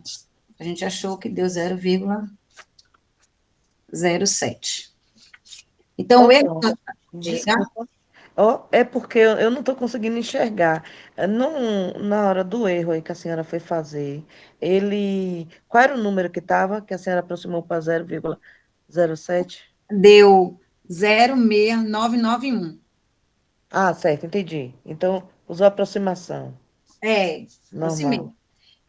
a gente achou que deu 0,07. Então, o erro... Diga. Desculpa. Ó, é porque eu não estou conseguindo enxergar. Na hora do erro aí que a senhora foi fazer, qual era o número que estava, que a senhora aproximou para 0,07? Deu 06991. Ah, certo, entendi. Então, usou aproximação. É, aproximei. Normal.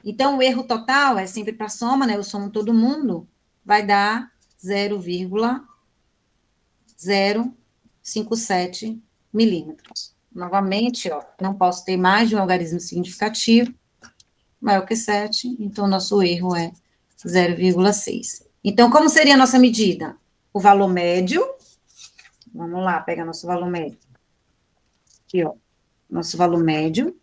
Então, o erro total é sempre para soma, né? Eu somo todo mundo, vai dar 0,057 milímetros. Novamente, ó, não posso ter mais de um algarismo significativo maior que 7, então nosso erro é 0,6. Então, como seria a nossa medida? O valor médio, vamos lá, pega nosso valor médio. Aqui, ó, nosso valor médio,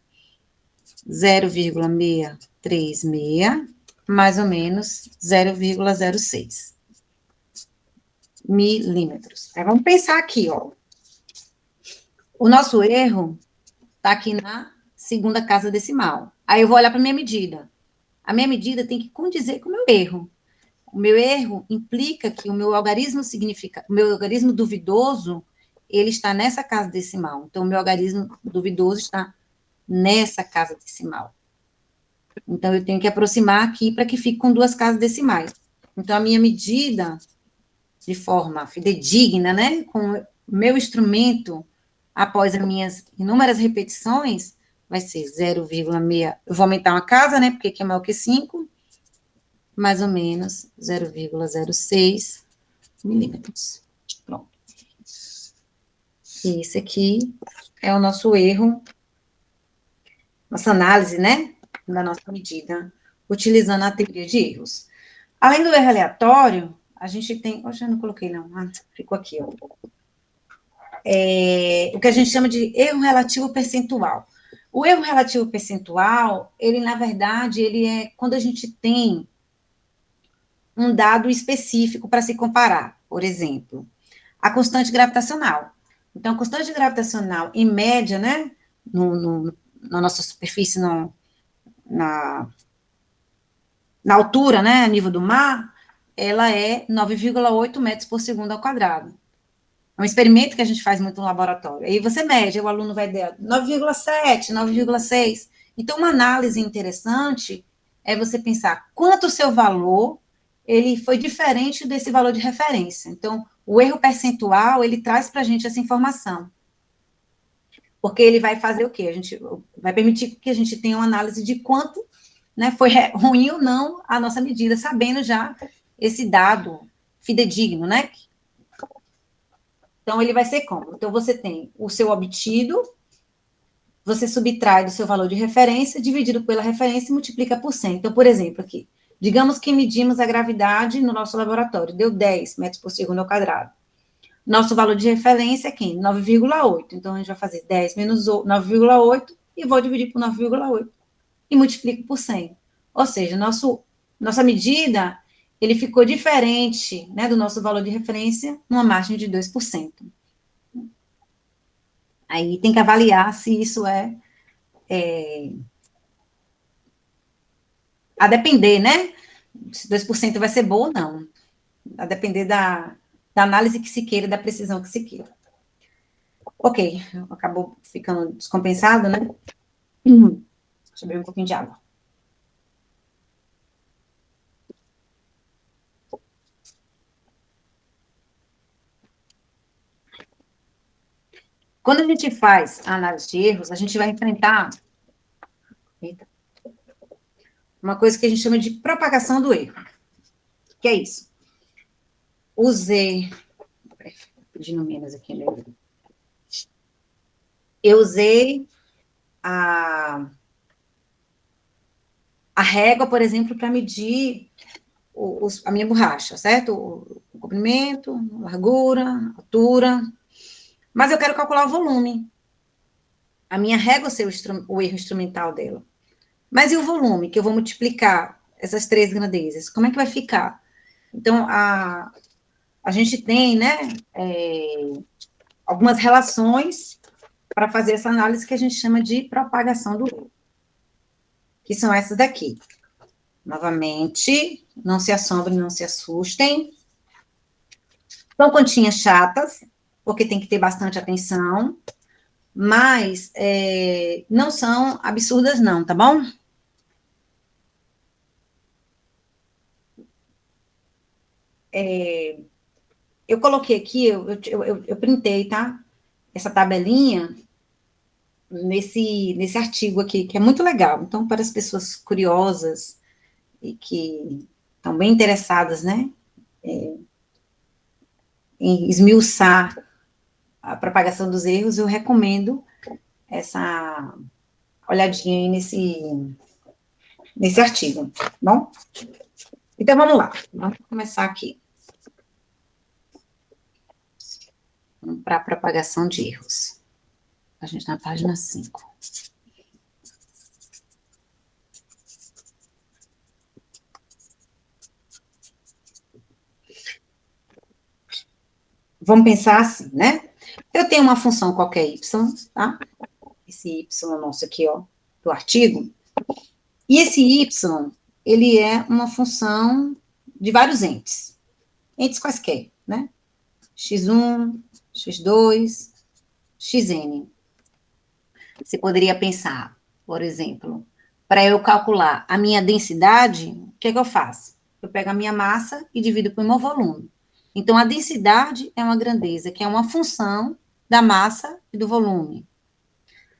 0,636, mais ou menos 0,06 milímetros. Aí vamos pensar aqui, ó. O nosso erro está aqui na segunda casa decimal. Aí eu vou olhar para a minha medida. A minha medida tem que condizer com o meu erro. O meu erro implica que o meu algarismo duvidoso, ele está nessa casa decimal. Então, o meu algarismo duvidoso está nessa casa decimal. Então, eu tenho que aproximar aqui para que fique com duas casas decimais. Então, a minha medida, de forma fidedigna, né, com o meu instrumento, após as minhas inúmeras repetições, vai ser 0,6. Eu vou aumentar uma casa, né, porque aqui é maior que 5, mais ou menos 0,06 milímetros. Pronto. E esse aqui é o nosso erro, nossa análise, né, da nossa medida, utilizando a teoria de erros. Além do erro aleatório, a gente tem... Hoje eu não coloquei, não. Ficou aqui, ó. O que a gente chama de erro relativo percentual. O erro relativo percentual, ele, na verdade, ele é quando a gente tem um dado específico para se comparar. Por exemplo, a constante gravitacional. Então, a constante gravitacional, em média, né, na nossa superfície, na altura, né, a nível do mar, ela é 9,8 metros por segundo ao quadrado. É um experimento que a gente faz muito no laboratório. Aí você mede, o aluno vai dar 9,7, 9,6. Então, uma análise interessante é você pensar quanto o seu valor ele foi diferente desse valor de referência. Então, o erro percentual, ele traz para a gente essa informação. Porque ele vai fazer o quê? A gente vai permitir que a gente tenha uma análise de quanto, né, foi ruim ou não a nossa medida, sabendo já esse dado fidedigno, né? Então, ele vai ser como? Então, você tem o seu obtido, você subtrai do seu valor de referência, dividido pela referência e multiplica por 100. Então, por exemplo, aqui, digamos que medimos a gravidade no nosso laboratório, deu 10 metros por segundo ao quadrado. Nosso valor de referência é quem? 9,8. Então, a gente vai fazer 10 menos 9,8 e vou dividir por 9,8 e multiplico por 100. Ou seja, nossa medida, ele ficou diferente, né, do nosso valor de referência numa margem de 2%. Aí tem que avaliar se isso a depender, né? Se 2% vai ser bom ou não. A depender da análise que se queira, da precisão que se queira. Ok, acabou ficando descompensado, né? Deixa eu beber um pouquinho de água. Quando a gente faz a análise de erros, a gente vai enfrentar uma coisa que a gente chama de propagação do erro. Que é isso? Pedindo menos aqui, né? Eu usei a régua, por exemplo, para medir a minha borracha, certo? O comprimento, a largura, a altura. Mas eu quero calcular o volume. A minha régua ser o erro instrumental dela. Mas e o volume, que eu vou multiplicar essas três grandezas? Como é que vai ficar? Então, a gente tem, né, algumas relações para fazer essa análise que a gente chama de propagação do erro. Que são essas daqui. Novamente, não se assombrem, não se assustem. São continhas chatas, porque tem que ter bastante atenção, mas não são absurdas não, tá bom? Eu coloquei aqui, eu printei, tá? Essa tabelinha nesse artigo aqui, que é muito legal. Então, para as pessoas curiosas e que estão bem interessadas, né, em esmiuçar a propagação dos erros, eu recomendo essa olhadinha aí nesse artigo, tá bom? Então, vamos lá. Vamos começar aqui. Vamos para a propagação de erros. A gente está na página 5. Vamos pensar assim, né? Eu tenho uma função qualquer y, tá? Esse y nosso aqui, ó, do artigo. E esse y, ele é uma função de vários entes. Entes quaisquer, né? x1, x2, xn. Você poderia pensar, por exemplo, para eu calcular a minha densidade, o que é que eu faço? Eu pego a minha massa e divido pelo meu volume. Então, a densidade é uma grandeza, que é uma função da massa e do volume.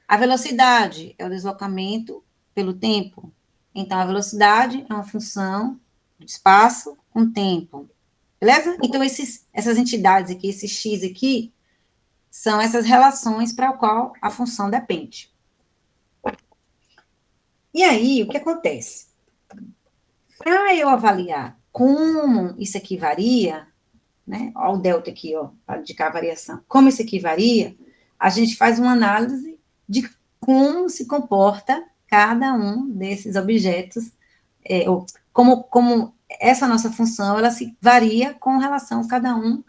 A velocidade é o deslocamento pelo tempo. Então, a velocidade é uma função do espaço com tempo. Beleza? Então, essas entidades aqui, esse x aqui, são essas relações para a qual a função depende. E aí, o que acontece? Para eu avaliar como isso aqui varia, né? Olha o delta aqui, ó, para indicar a variação. Como isso aqui varia, a gente faz uma análise de como se comporta cada um desses objetos, ou como essa nossa função, ela se varia com relação a cada um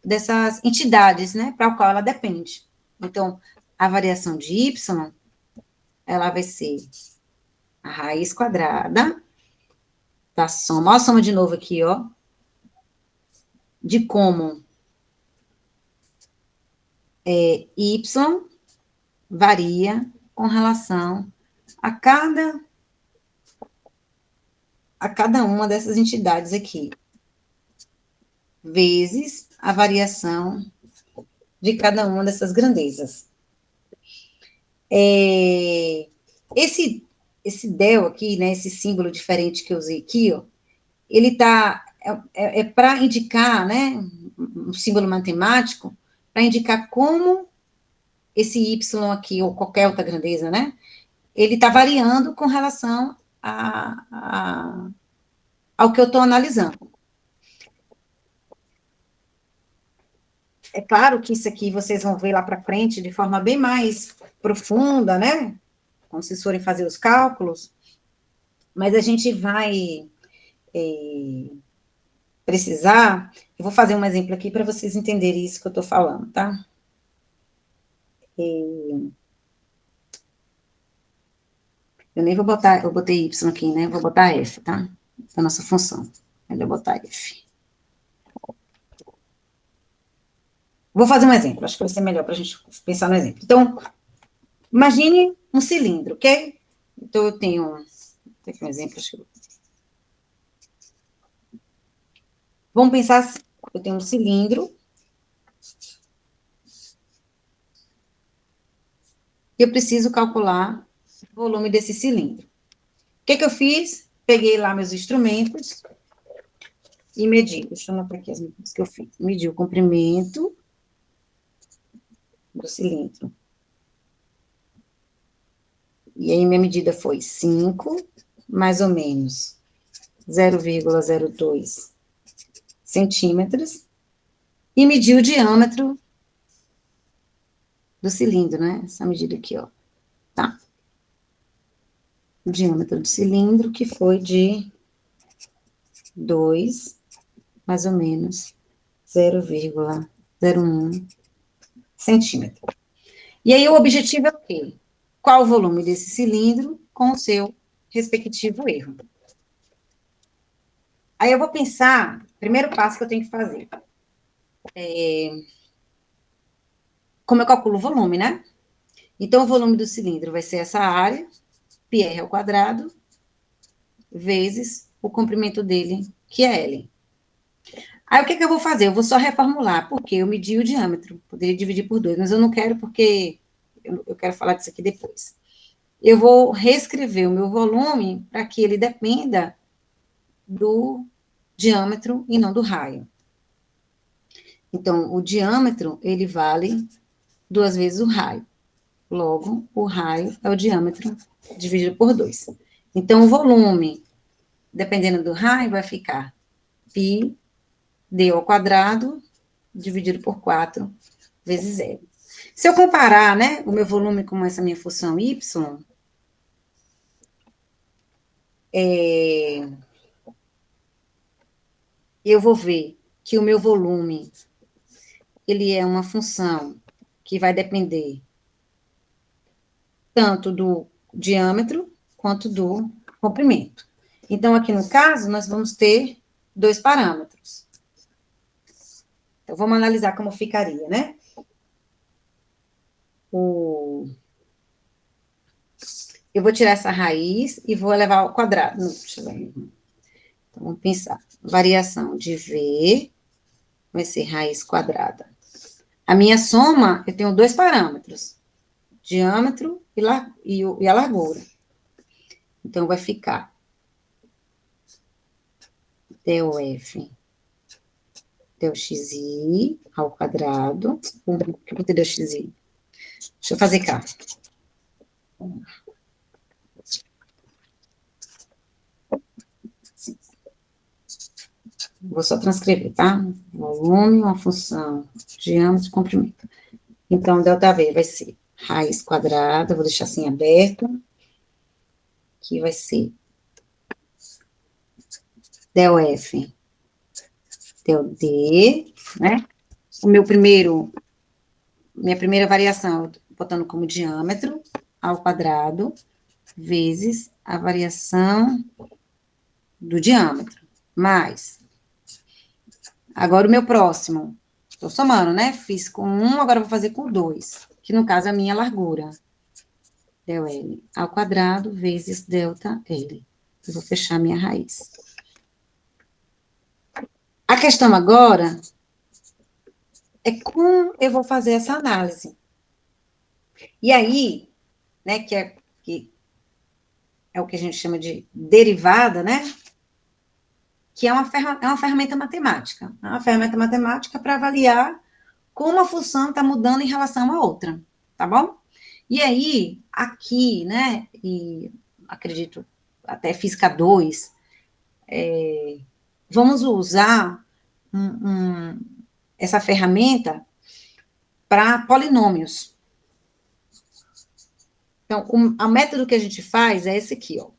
dessas entidades, né, para o qual ela depende. Então, a variação de y, ela vai ser a raiz quadrada da soma, olha a soma de novo aqui, ó, de como y varia com relação a cada uma dessas entidades aqui, vezes a variação de cada uma dessas grandezas. Esse del aqui, né, esse símbolo diferente que eu usei aqui, ó, ele para indicar, né, um símbolo matemático, para indicar como esse y aqui, ou qualquer outra grandeza, né, ele está variando com relação ao que eu estou analisando. É claro que isso aqui vocês vão ver lá para frente de forma bem mais profunda, né? Quando vocês forem fazer os cálculos, mas a gente vai precisar. Eu vou fazer um exemplo aqui para vocês entenderem isso que eu estou falando, tá? Eu nem vou botar, eu botei y aqui, né? Eu vou botar f, tá? Da nossa função. Eu vou botar f. Vou fazer um exemplo, acho que vai ser melhor para a gente pensar no exemplo. Então, imagine um cilindro, ok? Então, eu tenho aqui um exemplo, acho que... Vamos pensar assim, eu tenho um cilindro, e eu preciso calcular o volume desse cilindro. O que eu fiz? Peguei lá meus instrumentos e medi. Deixa eu anotar aqui as medidas que eu fiz. Medi o comprimento do cilindro. E aí, minha medida foi 5, mais ou menos 0,02 centímetros, e medi o diâmetro do cilindro, né? Essa medida aqui, ó. Tá? O diâmetro do cilindro, que foi de 2, mais ou menos 0,01 centímetro. E aí, o objetivo é o quê? Qual o volume desse cilindro com o seu respectivo erro. Aí eu vou pensar, primeiro passo que eu tenho que fazer. como eu calculo o volume, né? Então, o volume do cilindro vai ser essa área, πr ao quadrado, vezes o comprimento dele, que é L. Aí, o que eu vou fazer? Eu vou só reformular, porque eu medi o diâmetro. Poderia dividir por 2, mas eu não quero, porque eu quero falar disso aqui depois. Eu vou reescrever o meu volume para que ele dependa do diâmetro e não do raio. Então, o diâmetro, ele vale 2 vezes o raio. Logo, o raio é o diâmetro dividido por 2. Então, o volume, dependendo do raio, vai ficar π d ao quadrado dividido por 4 vezes L. Se eu comparar, né, o meu volume com essa minha função y, eu vou ver que o meu volume, ele é uma função que vai depender tanto do diâmetro quanto do comprimento. Então, aqui no caso, nós vamos ter 2 parâmetros. Então, vamos analisar como ficaria, né? Eu vou tirar essa raiz e vou elevar ao quadrado. Não, deixa eu ver. Então, vamos pensar. Variação de V vai ser raiz quadrada. A minha soma, eu tenho 2 parâmetros. Diâmetro e a largura. Então, vai ficar DOF del xi ao quadrado. Por que eu deu xi? Deixa eu fazer cá. Vou só transcrever, tá? Volume, uma função, diâmetro, comprimento. Então, ΔV vai ser raiz quadrada, vou deixar assim aberto. Aqui vai ser ΔF, ΔD, né? Minha primeira variação, botando como diâmetro ao quadrado, vezes a variação do diâmetro, mais. Agora, o meu próximo, estou somando, né? Fiz com 1, agora vou fazer com 2, que no caso é a minha largura. ΔL ao quadrado vezes ΔL. Eu vou fechar a minha raiz. A questão agora é como eu vou fazer essa análise. E aí, né, que é o que a gente chama de derivada, né? Que é uma ferramenta matemática. É uma ferramenta matemática para avaliar como a função está mudando em relação à outra, tá bom? E aí, aqui, né, e acredito até física 2, vamos usar essa ferramenta para polinômios. Então, o método que a gente faz é esse aqui, ó.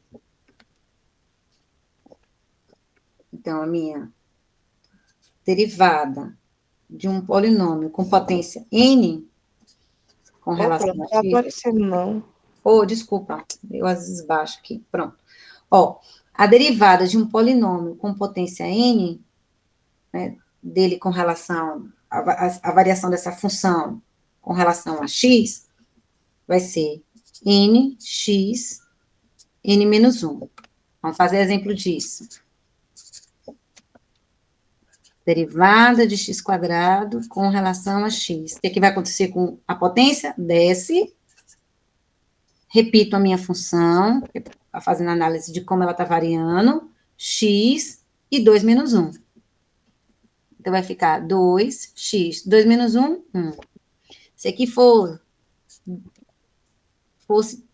Então, a minha derivada de um polinômio com potência n, com relação a Não está aparecendo, não. desculpa, eu às vezes baixo aqui, pronto. Ó, a derivada de um polinômio com potência n, né, dele com relação à variação dessa função com relação a x, vai ser nx, n menos 1. Vamos fazer exemplo disso. Derivada de x quadrado com relação a x. O que vai acontecer com a potência? Desce. Repito a minha função, fazendo análise de como ela está variando, x e 2 menos 1. Então, vai ficar 2x, 2 menos 1, 1. Se aqui fosse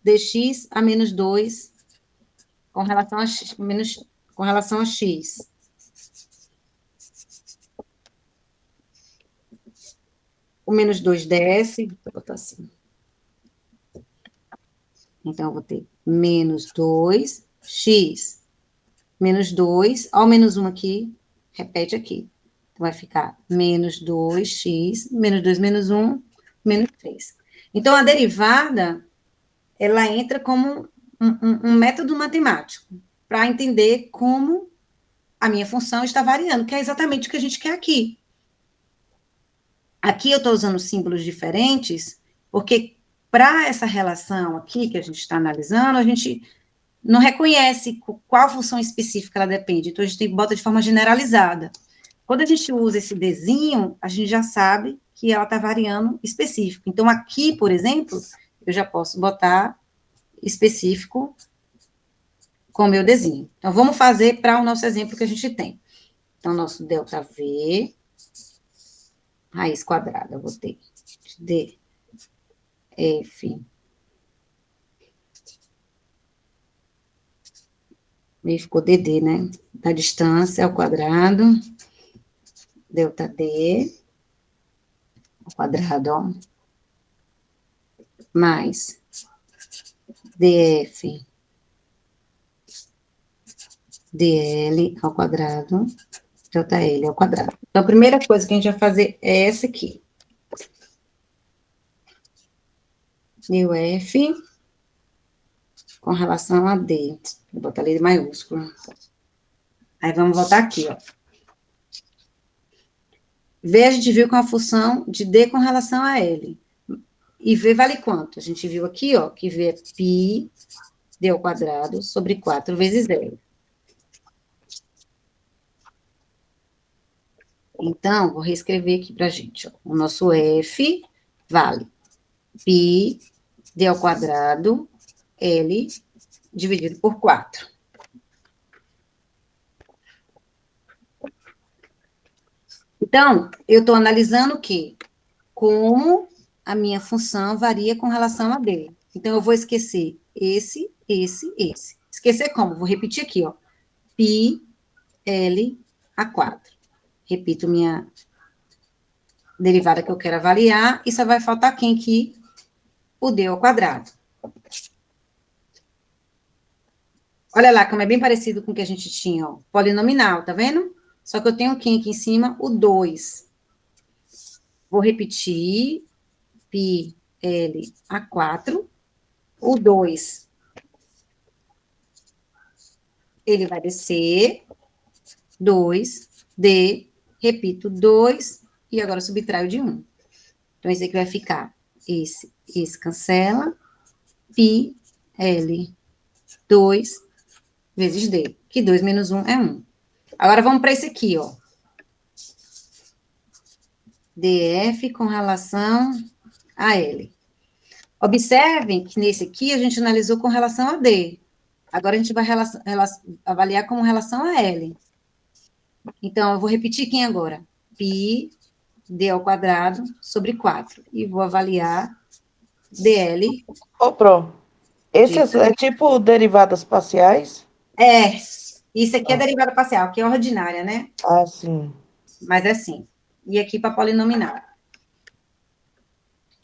dx a menos 2 com relação a x, com relação a x. O menos 2 desce, vou botar assim. Então, eu vou ter menos 2x, menos 2, ao menos 1 aqui, repete aqui. Então, vai ficar menos 2x, menos 2 menos 1, menos 3. Então, a derivada, ela entra como um método matemático, para entender como a minha função está variando, que é exatamente o que a gente quer aqui. Aqui eu estou usando símbolos diferentes, porque para essa relação aqui que a gente está analisando, a gente não reconhece qual função específica ela depende, então a gente bota de forma generalizada. Quando a gente usa esse desenho, a gente já sabe que ela está variando específico. Então, aqui, por exemplo, eu já posso botar específico com o meu desenho. Então, vamos fazer para o nosso exemplo que a gente tem. Então, nosso ΔV, raiz quadrada, eu botei DF, e ficou DD, né? Da distância ao quadrado, ΔD, ao quadrado, ó, mais DF, DL ao quadrado, JL ao quadrado. Então, a primeira coisa que a gente vai fazer é essa aqui. UF com relação a D. Vou botar ali maiúsculo. Aí, vamos voltar aqui, ó. V a gente viu com a função de D com relação a L. E V vale quanto? A gente viu aqui, ó, que V é π D ao quadrado sobre 4 vezes L. Então, vou reescrever aqui pra gente, ó. O nosso F vale π D ao quadrado L dividido por 4. Então, eu estou analisando o quê? Como a minha função varia com relação a D. Então, eu vou esquecer esse. Esquecer como? Vou repetir aqui, ó. π L a 4. Repito minha derivada que eu quero avaliar, e só vai faltar quem aqui? O D ao quadrado. Olha lá, como é bem parecido com o que a gente tinha, ó. Polinomial, tá vendo? Só que eu tenho quem aqui em cima? O 2. Vou repetir. π L a 4. O 2. Ele vai descer. 2. D. Repito, 2. E agora subtraio de 1. Então, esse aqui vai ficar. Esse cancela. π L 2 vezes D. Que 2 menos 1 é 1. Agora, vamos para esse aqui, ó. DF com relação a L. Observem que nesse aqui a gente analisou com relação a D. Agora, a gente vai avaliar com relação a L. Então, eu vou repetir quem agora? π D ao quadrado sobre 4. E vou avaliar DL. Ô, Pro, esse é tipo derivadas parciais? É, isso aqui é derivada parcial, aqui é ordinária, né? Ah, sim. Mas é assim. E aqui para polinomial.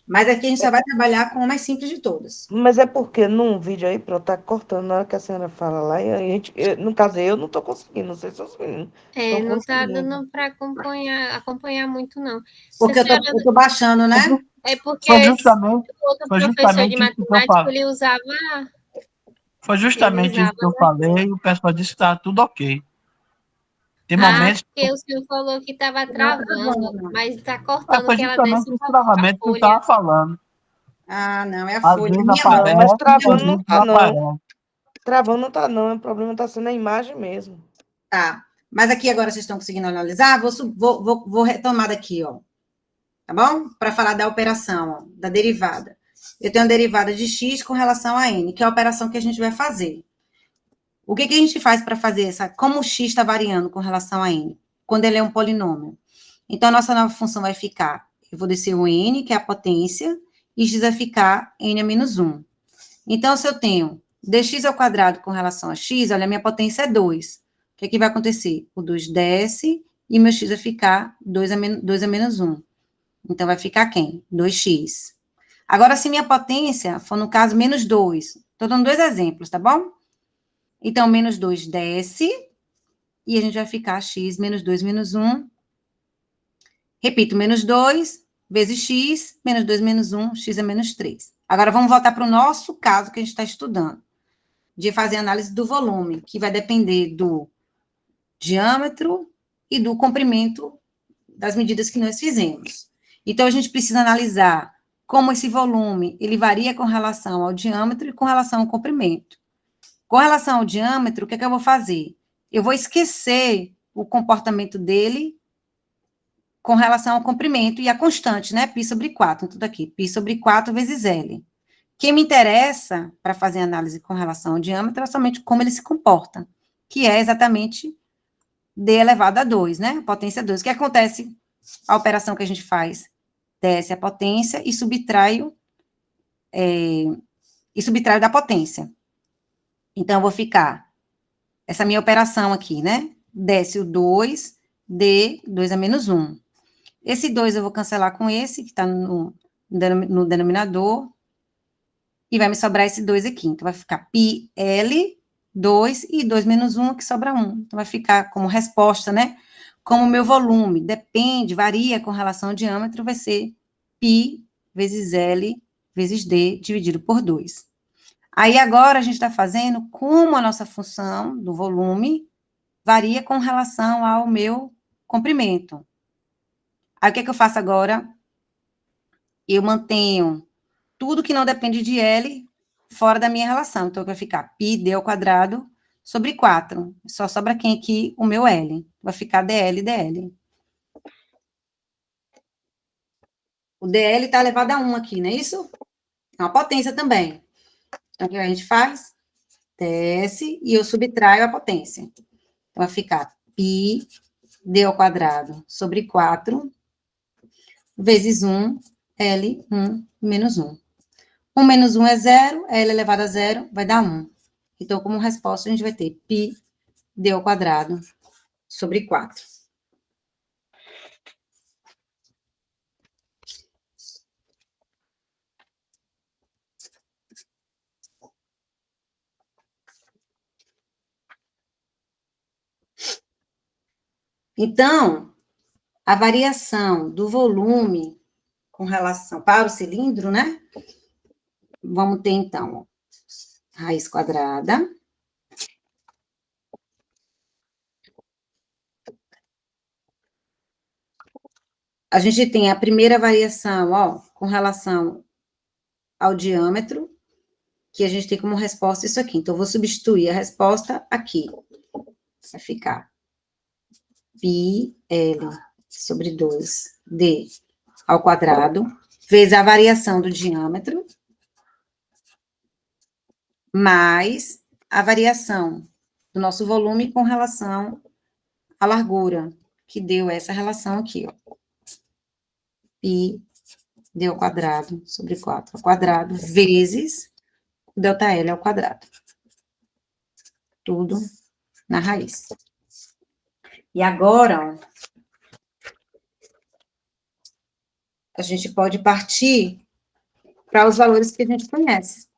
Mas aqui a gente só vai trabalhar com o mais simples de todos. Mas é porque num vídeo aí, Pro, tá cortando na hora que a senhora fala lá, e a gente, no caso, eu não tô conseguindo, não sei se os meninos estão Não tá conseguindo. dando para acompanhar muito, não. Porque eu tô baixando, né? É porque Foi justamente, o outro foi professor de justamente isso que eu matemática, falei. ele usava... Foi justamente isso que eu falei, o pessoal disse que tá tudo ok. Tem Ah, momentos porque o senhor falou que estava Não, travando, mas está cortando foi que ela justamente desce esse a travamento que eu folha. estava falando. Ah, não, é a Às folha. vezes Minha aparece, mão. Mas às travando não vezes tá, não não. aparece. Travando não tá, não. O problema tá sendo a imagem mesmo. Tá. Mas aqui agora vocês estão conseguindo analisar? Vou retomar daqui, ó. Tá bom? Para falar da operação, ó, da derivada. Eu tenho a derivada de x com relação a n, que é a operação que a gente vai fazer. O que a gente faz para fazer essa? Como o x está variando com relação a n? Quando ele é um polinômio. Então, a nossa nova função vai ficar, eu vou descer o n, que é a potência, e x vai ficar n a menos 1. Então, se eu tenho dx ao quadrado com relação a x, olha, a minha potência é 2. O que vai acontecer? O 2 desce, e meu x vai ficar 2 a menos 1. Então, vai ficar quem? 2x. Agora, se minha potência for, no caso, menos 2. Estou dando 2 exemplos, tá bom? Então, menos 2 desce, e a gente vai ficar x menos 2 menos 1. Repito, menos 2 vezes x, menos 2 menos 1, x é menos 3. Agora, vamos voltar para o nosso caso que a gente está estudando, de fazer análise do volume, que vai depender do diâmetro e do comprimento das medidas que nós fizemos. Então, a gente precisa analisar como esse volume, ele varia com relação ao diâmetro e com relação ao comprimento. Com relação ao diâmetro, o que é que eu vou fazer? Eu vou esquecer o comportamento dele com relação ao comprimento e a constante, né? Π sobre 4, tudo aqui. Π sobre 4 vezes L. Quem me interessa para fazer análise com relação ao diâmetro é somente como ele se comporta, que é exatamente D elevado a 2, né? Potência 2. O que acontece? A operação que a gente faz, desce a potência e subtraio da potência. Então, eu vou ficar, essa minha operação aqui, né? Desce o 2, D, 2 a menos 1. Esse 2 eu vou cancelar com esse, que está no denominador, e vai me sobrar esse 2 aqui. Então, vai ficar π, L, 2, e 2 menos 1, que sobra 1. Então, vai ficar como resposta, né? Como o meu volume depende, varia com relação ao diâmetro, vai ser π vezes L vezes D dividido por 2. Aí, agora, a gente está fazendo como a nossa função do volume varia com relação ao meu comprimento. Aí, o que é que eu faço agora? Eu mantenho tudo que não depende de L fora da minha relação. Então, vai ficar πd ao quadrado sobre 4. Só sobra quem aqui? O meu L. Vai ficar dl, dl. O dl está elevado a 1 aqui, não é isso? É uma potência também. Então, o que a gente faz? Desce e eu subtraio a potência. Então, vai ficar π d ao quadrado sobre 4 vezes 1, L, 1, menos 1. 1 menos 1 é 0, L elevado a 0 vai dar 1. Então, como resposta, a gente vai ter π d ao quadrado sobre 4. Então, a variação do volume com relação para o cilindro, né? Vamos ter, então, ó, raiz quadrada. A gente tem a primeira variação, ó, com relação ao diâmetro, que a gente tem como resposta isso aqui. Então, eu vou substituir a resposta aqui. Vai ficar π L sobre 2D ao quadrado, vezes a variação do diâmetro, mais a variação do nosso volume com relação à largura, que deu essa relação aqui, ó. Π d ao quadrado sobre 4 ao quadrado, vezes ΔL ao quadrado. Tudo na raiz. E agora, ó, a gente pode partir para os valores que a gente conhece.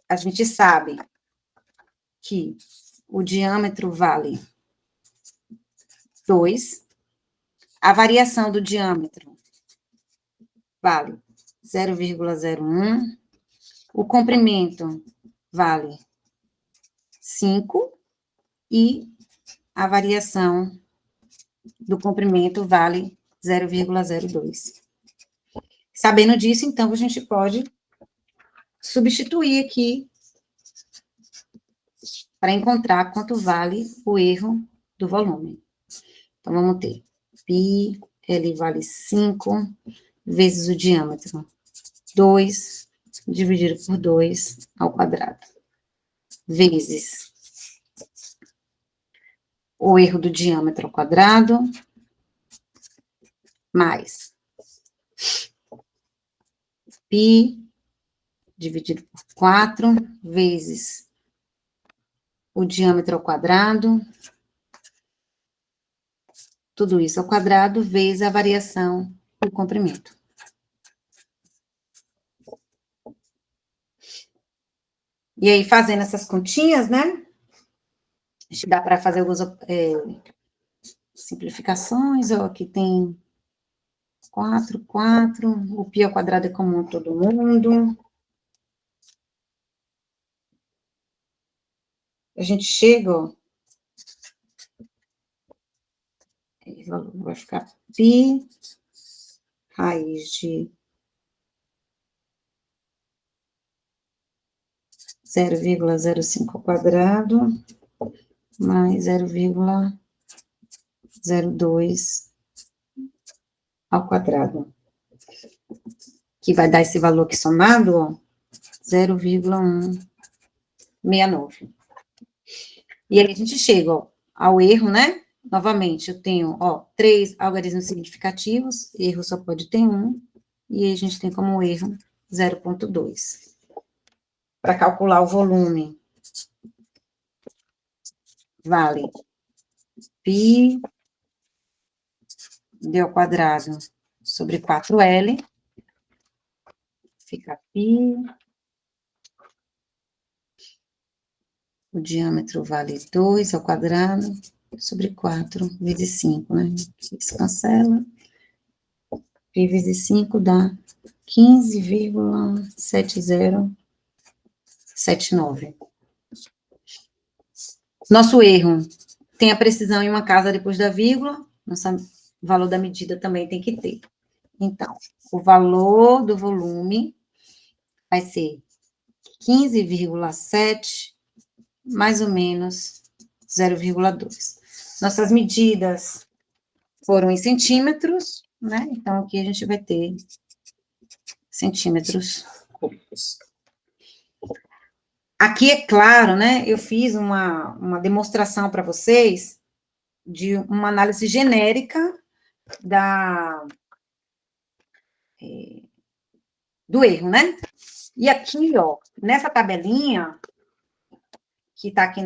A gente sabe que o diâmetro vale 2, a variação do diâmetro vale 0,01, o comprimento vale 5 e a variação do comprimento vale 0,02. Sabendo disso, então, a gente pode substituir aqui para encontrar quanto vale o erro do volume. Então, vamos ter π, L vale 5, vezes o diâmetro, 2, dividido por 2 ao quadrado, vezes o erro do diâmetro ao quadrado, mais π dividido por 4, vezes o diâmetro ao quadrado, tudo isso ao quadrado, vezes a variação do comprimento. E aí, fazendo essas continhas, né? A gente dá para fazer algumas simplificações, ó, aqui tem 4, 4, o π ao quadrado é comum a todo mundo. A gente chega, ó, vai ficar π raiz de 0,05 ao quadrado mais 0,02 ao quadrado, que vai dar esse valor aqui somado, ó, 0,169. E aí a gente chega, ó, ao erro, né? Novamente, eu tenho, ó, 3 algarismos significativos, erro só pode ter um, e aí a gente tem como erro 0,2. Para calcular o volume, vale π d ao quadrado sobre 4L, fica π, o diâmetro vale 2 ao quadrado sobre 4 vezes 5, né? Isso cancela. Π vezes 5 dá 15,7079. Nosso erro tem a precisão em uma casa depois da vírgula, nosso valor da medida também tem que ter. Então, o valor do volume vai ser 15,7 mais ou menos 0,2. Nossas medidas foram em centímetros, né? Então, aqui a gente vai ter centímetros cúbicos. Aqui, é claro, né? Eu fiz uma demonstração para vocês de uma análise genérica do erro, né? E aqui, ó, nessa tabelinha, que está aqui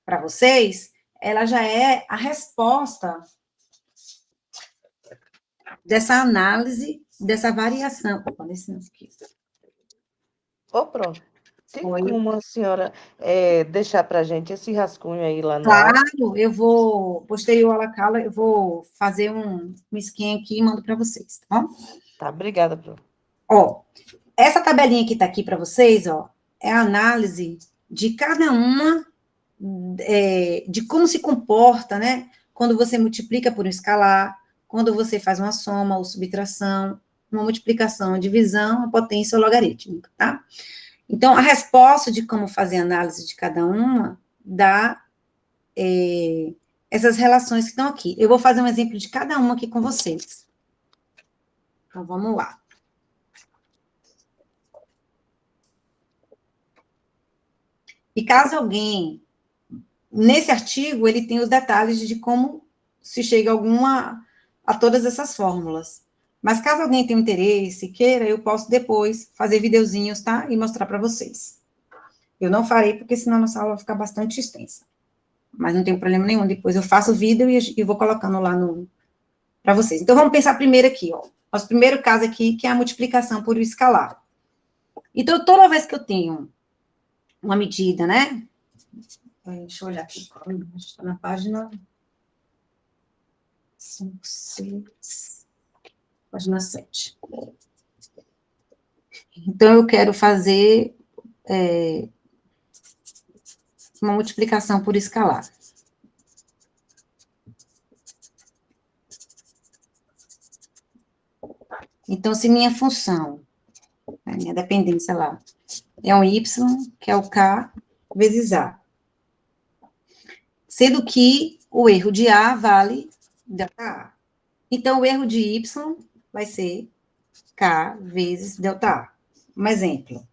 para vocês, ela já é a resposta dessa análise, dessa variação. Opa, licença aqui. Ô, pronto. Tem Oi. como a senhora deixar para a gente esse rascunho aí lá no Claro, eu vou, posterior à Lacala, eu vou fazer um esquema aqui e mando para vocês, tá bom? Tá, obrigada, Pro. Ó, essa tabelinha que está aqui para vocês, ó, é a análise de cada uma, de como se comporta, né? Quando você multiplica por um escalar, quando você faz uma soma ou subtração, uma multiplicação, uma divisão, uma potência logarítmica, tá? Então, a resposta de como fazer a análise de cada uma dá essas relações que estão aqui. Eu vou fazer um exemplo de cada uma aqui com vocês. Então, vamos lá. E caso alguém, nesse artigo, ele tem os detalhes de como se chega a todas essas fórmulas. Mas caso alguém tenha interesse, queira, eu posso depois fazer videozinhos, tá? E mostrar para vocês. Eu não farei, porque senão a nossa aula vai ficar bastante extensa. Mas não tem problema nenhum, depois eu faço o vídeo e vou colocando lá para vocês. Então, vamos pensar primeiro aqui, ó. Nosso primeiro caso aqui, que é a multiplicação por escalar. Então, toda vez que eu tenho uma medida, né? Deixa eu olhar aqui, está na página 5, 6, página 7. Então, eu quero fazer uma multiplicação por escalar. Então, se minha função, minha dependência lá, é um y, que é o k, vezes a. Sendo que o erro de a vale delta a. Então, o erro de y vai ser k vezes delta a. Um exemplo.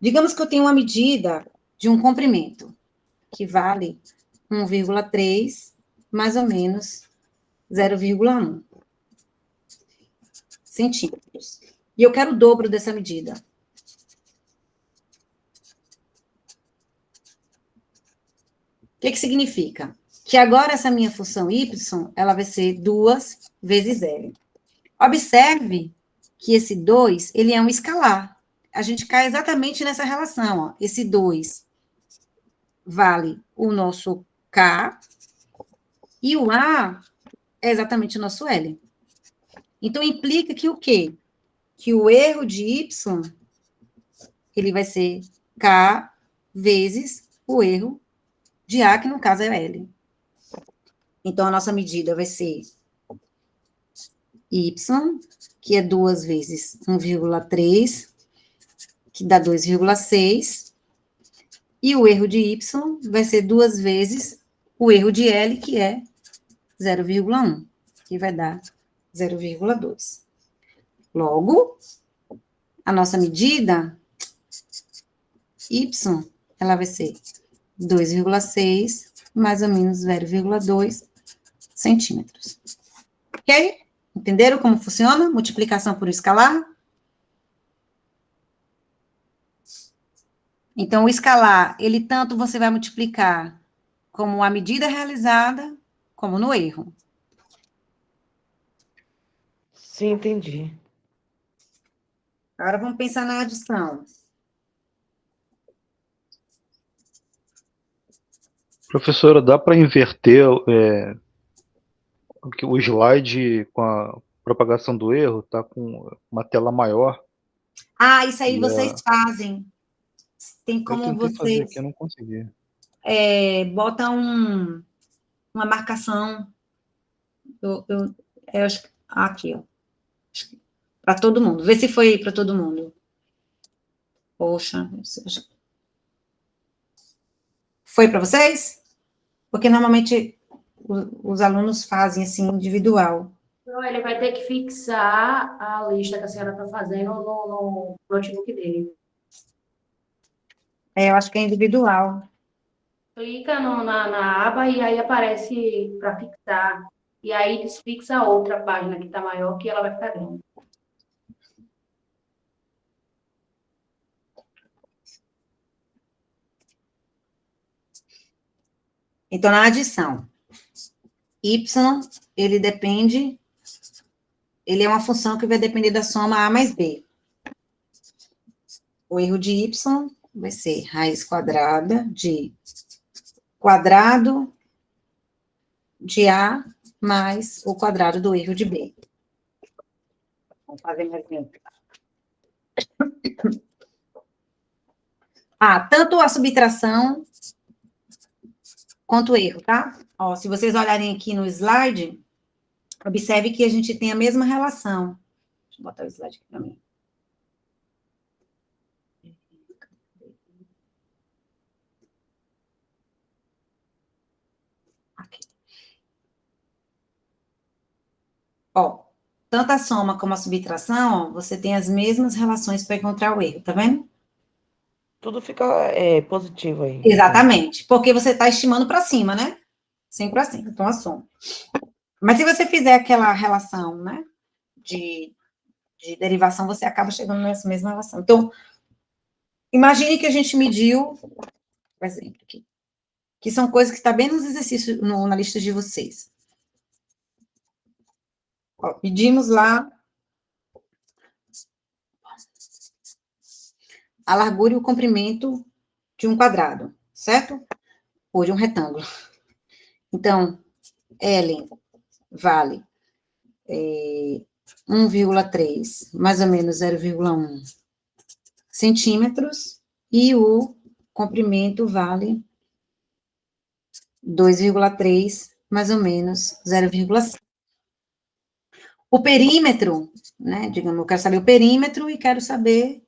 Digamos que eu tenho uma medida de um comprimento, que vale 1,3, mais ou menos 0,1 centímetros. E eu quero o dobro dessa medida. O que significa? Que agora essa minha função y, ela vai ser 2 vezes L. Observe que esse 2, ele é um escalar. A gente cai exatamente nessa relação, ó. Esse 2 vale o nosso K, e o A é exatamente o nosso L. Então, implica que o quê? Que o erro de Y, ele vai ser K vezes o erro de A, que no caso é L. Então, a nossa medida vai ser Y, que é 2 vezes 1,3, que dá 2,6. E o erro de Y vai ser 2 vezes o erro de L, que é 0,1, que vai dar 0,2. Logo, a nossa medida Y, ela vai ser 2,6 mais ou menos 0,2 centímetros. Ok? Entenderam como funciona? Multiplicação por escalar? Então, o escalar, ele tanto você vai multiplicar como a medida realizada, como no erro. Sim, entendi. Agora vamos pensar na adição. Professora, dá para inverter o slide com a propagação do erro? Tá com uma tela maior. Ah, isso aí E vocês fazem. Tem eu como tentei fazer vocês aqui, eu não consegui. botam uma marcação. Eu acho que aqui, ó. Para todo mundo. Vê se foi para todo mundo. Poxa. Foi para vocês? Porque normalmente os alunos fazem assim, individual. Não, ele vai ter que fixar a lista que a senhora está fazendo no notebook dele. Eu acho que é individual. Clica na aba e aí aparece para fixar. E aí desfixa a outra página que está maior, que ela vai ficar grande. Então, na adição, y, ele é uma função que vai depender da soma a mais b. O erro de y vai ser raiz quadrada de quadrado de a mais o quadrado do erro de b. Vamos fazer mais exemplo. Tanto a subtração quanto o erro, tá? Ó, se vocês olharem aqui no slide, observe que a gente tem a mesma relação. Deixa eu botar o slide aqui para mim. Aqui. Ó, tanto a soma como a subtração, ó, você tem as mesmas relações para encontrar o erro, tá vendo? Tudo fica positivo aí. Exatamente, porque você está estimando para cima, né? Sempre para cima, então a soma. Mas se você fizer aquela relação, né, de derivação, você acaba chegando nessa mesma relação. Então, imagine que a gente mediu, por exemplo, aqui, que são coisas que estão bem nos exercícios, na lista de vocês. Ó, medimos lá a largura e o comprimento de um quadrado, certo? Ou de um retângulo. Então, L vale 1,3, mais ou menos 0,1 centímetros, e o comprimento vale 2,3, mais ou menos 0,5. O perímetro, né, digamos, eu quero saber o perímetro e quero saber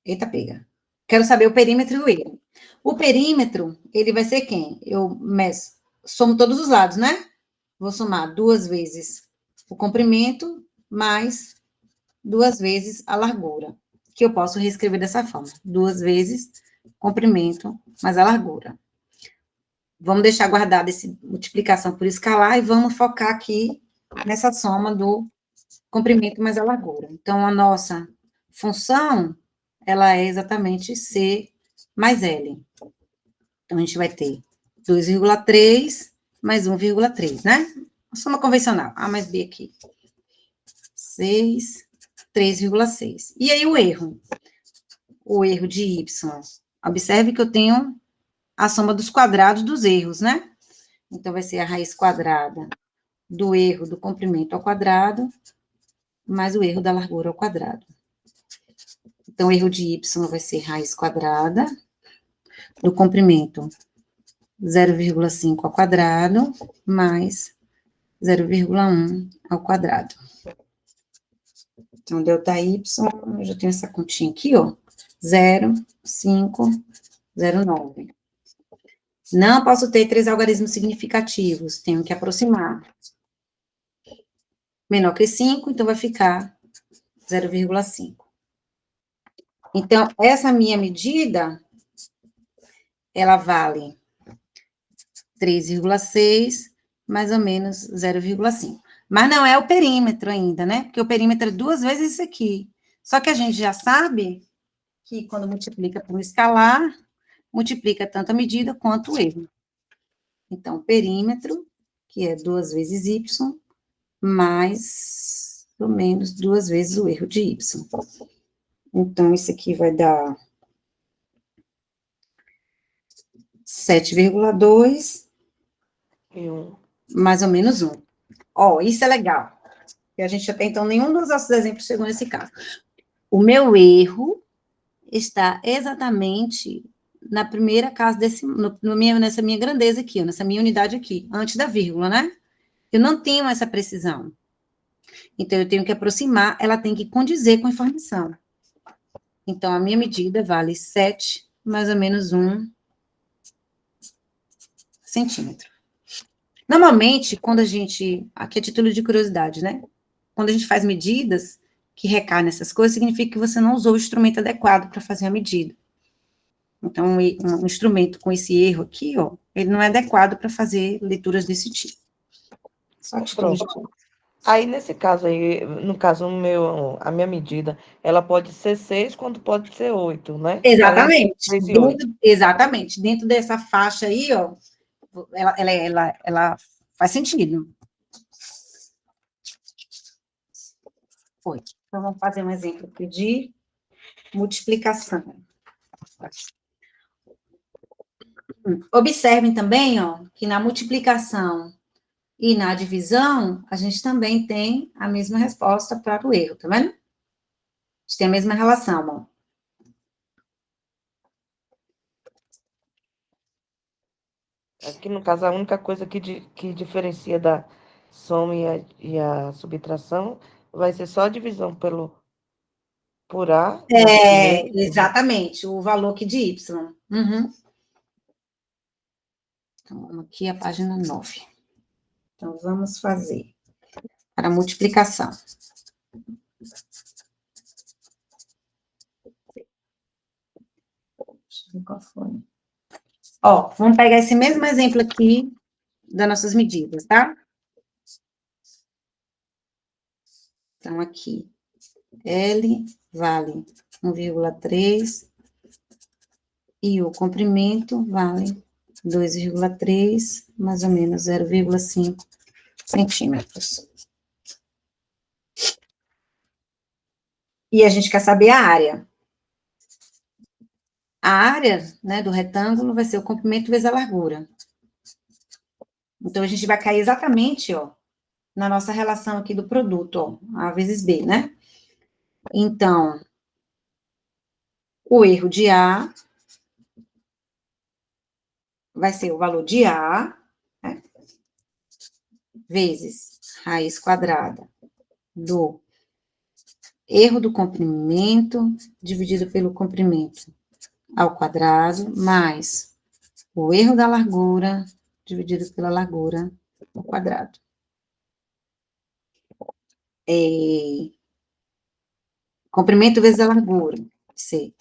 Eita, pega. Quero saber o perímetro e o erro. O perímetro, ele vai ser quem? Eu somo todos os lados, né? Vou somar 2 vezes o comprimento mais 2 vezes a largura, que eu posso reescrever dessa forma. 2 vezes comprimento mais a largura. Vamos deixar guardada essa multiplicação por escalar e vamos focar aqui nessa soma do comprimento mais a largura. Então, a nossa função, ela é exatamente C mais L. Então, a gente vai ter 2,3 mais 1,3, né? A soma convencional, A mais B aqui. 6, 3,6. E aí, o erro? O erro de Y. Observe que eu tenho a soma dos quadrados dos erros, né? Então, vai ser a raiz quadrada do erro do comprimento ao quadrado mais o erro da largura ao quadrado. Então, o erro de y vai ser raiz quadrada do comprimento 0,5 ao quadrado mais 0,1 ao quadrado. Então, delta y, eu já tenho essa continha aqui, ó, 0,509. Não posso ter 3 algarismos significativos, tenho que aproximar. Menor que 5, então vai ficar 0,5. Então, essa minha medida, ela vale 3,6, mais ou menos 0,5. Mas não é o perímetro ainda, né? Porque o perímetro é 2 vezes isso aqui. Só que a gente já sabe que quando multiplica por um escalar, multiplica tanto a medida quanto o erro. Então, perímetro, que é 2 vezes y, mais ou menos 2 vezes o erro de y. Então, isso aqui vai dar 7,2 E 1. mais ou menos 1. Ó, isso é legal. E a gente até então, nenhum dos nossos exemplos chegou nesse caso. O meu erro está exatamente na primeira casa desse, nessa minha grandeza aqui, ó, nessa minha unidade aqui, antes da vírgula, né? Eu não tenho essa precisão. Então, eu tenho que aproximar, ela tem que condizer com a informação. Então, a minha medida vale 7, mais ou menos 1 centímetro. Normalmente, quando a gente, aqui é título de curiosidade, né? Quando a gente faz medidas que recaem nessas coisas, significa que você não usou o instrumento adequado para fazer a medida. Então, um instrumento com esse erro aqui, ó, ele não é adequado para fazer leituras desse tipo. Só título de curiosidade. Aí, nesse caso aí, no caso, a minha medida, ela pode ser 6, quanto pode ser 8, né? Exatamente. 6 e 8. Exatamente. Dentro dessa faixa aí, ó, ela faz sentido. Foi. Então, vamos fazer um exemplo aqui de multiplicação. Observem também, ó, que na multiplicação e na divisão, a gente também tem a mesma resposta para o erro, tá vendo? A gente tem a mesma relação, ó. Aqui, no caso, a única coisa que diferencia da soma e a subtração vai ser só a divisão por A. Exatamente, o valor aqui de Y. Uhum. Então, vamos aqui a página 9. Então, vamos fazer para multiplicação. Deixa eu ver qual foi. Ó, vamos pegar esse mesmo exemplo aqui das nossas medidas, tá? Então, aqui, L vale 1,3 e o comprimento vale 2,3, mais ou menos 0,5 centímetros. E a gente quer saber a área. A área, né, do retângulo vai ser o comprimento vezes a largura. Então, a gente vai cair exatamente, ó, na nossa relação aqui do produto, ó, A vezes B, né? Então, o erro de A vai ser o valor de A, né, vezes raiz quadrada do erro do comprimento dividido pelo comprimento ao quadrado, mais o erro da largura dividido pela largura ao quadrado. Comprimento vezes a largura, vai ser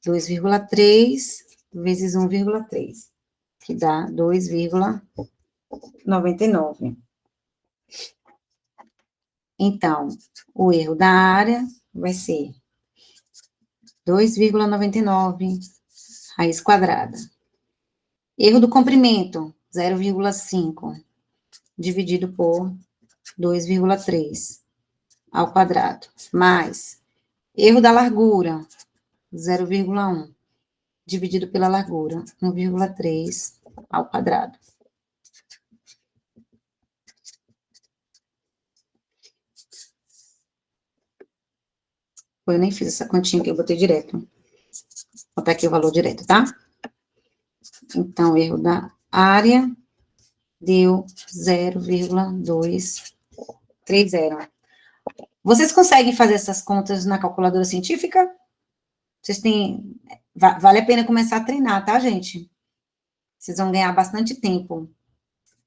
2,3 vezes 1,3, que dá 2,99. Então, o erro da área vai ser 2,99 raiz quadrada. Erro do comprimento, 0,5, dividido por 2,3 ao quadrado, mais erro da largura, 0,1, dividido pela largura, 1,3 ao quadrado. Eu nem fiz essa continha que eu botei direto. Vou botar aqui o valor direto, tá? Então, erro da área deu 0,230. Vocês conseguem fazer essas contas na calculadora científica? Vocês têm... Vale a pena começar a treinar, tá, gente? Vocês vão ganhar bastante tempo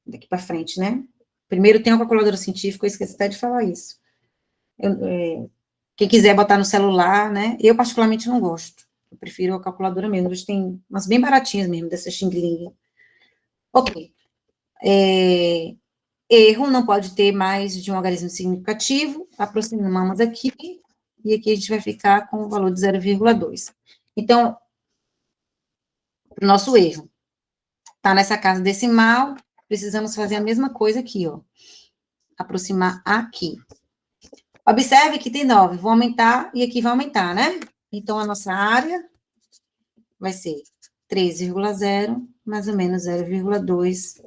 daqui para frente, né? Primeiro tem uma calculadora científica, eu esqueci até de falar isso. Quem quiser botar no celular, né? Eu, particularmente, não gosto. Eu prefiro a calculadora mesmo. Hoje tem umas bem baratinhas mesmo, dessa Xing Ling. Ok. Erro não pode ter mais de um algarismo significativo. Aproximamos aqui, e aqui a gente vai ficar com o valor de 0,2. Então, o nosso erro está nessa casa decimal, precisamos fazer a mesma coisa aqui, ó. Aproximar aqui. Observe que tem 9, vou aumentar, e aqui vai aumentar, né? Então, a nossa área vai ser 3,0, mais ou menos 0,2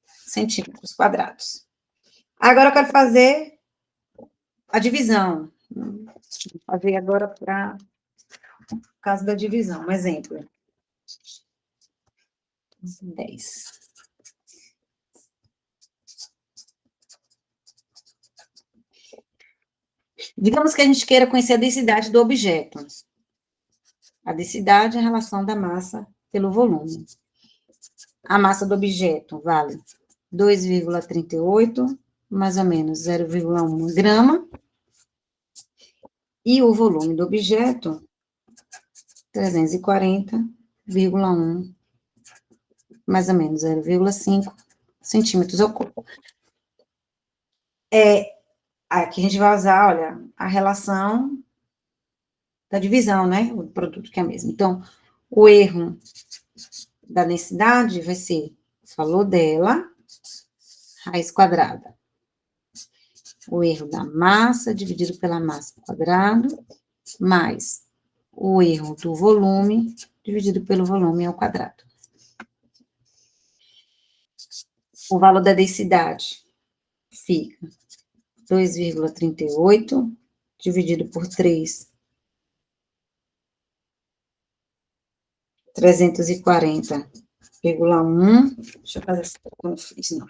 centímetros quadrados. Agora, eu quero fazer a divisão. Vou fazer agora para o caso da divisão. Um exemplo. 10. Digamos que a gente queira conhecer a densidade do objeto. A densidade é a relação da massa pelo volume. A massa do objeto vale 2,38, mais ou menos 0,1 grama. E o volume do objeto, 340,1, mais ou menos 0,5 centímetros ao cubo. Aqui a gente vai usar, olha, a relação da divisão, né? O produto que é a mesma. Então, o erro da densidade vai ser o valor dela, raiz quadrada. O erro da massa dividido pela massa ao quadrado, mais o erro do volume dividido pelo volume ao quadrado. O valor da densidade fica 2,38 dividido por 3, 340,1. Deixa eu fazer essa conta que eu não fiz, não.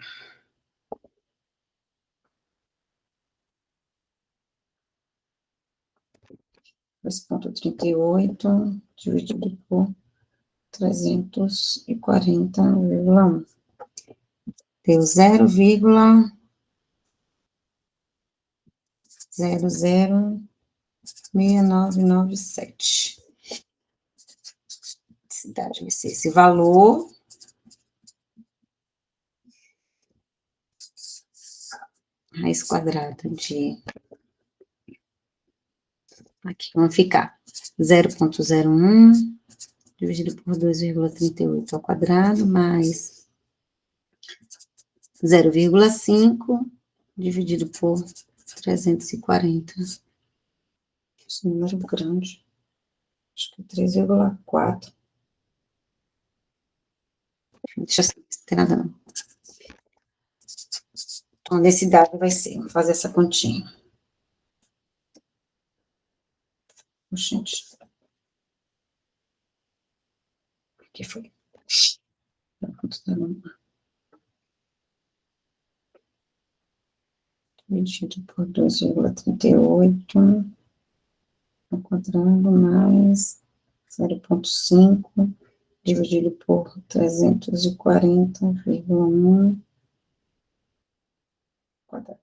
Ponto 38 dividido por 340,1. Deu 0,006997. Densidade vai ser esse valor. Raiz quadrada de... Aqui, vamos ficar 0,01 dividido por 2,38 ao quadrado, mais 0,5 dividido por 340. Esse número grande. Acho que é 3,4. Deixa eu ver, não tem nada não. Então, a densidade vai ser, vou fazer essa continha. Gente. O que foi? Dividido por 2,38 ao quadrado, mais 0,5 dividido por 340,1 quadrado.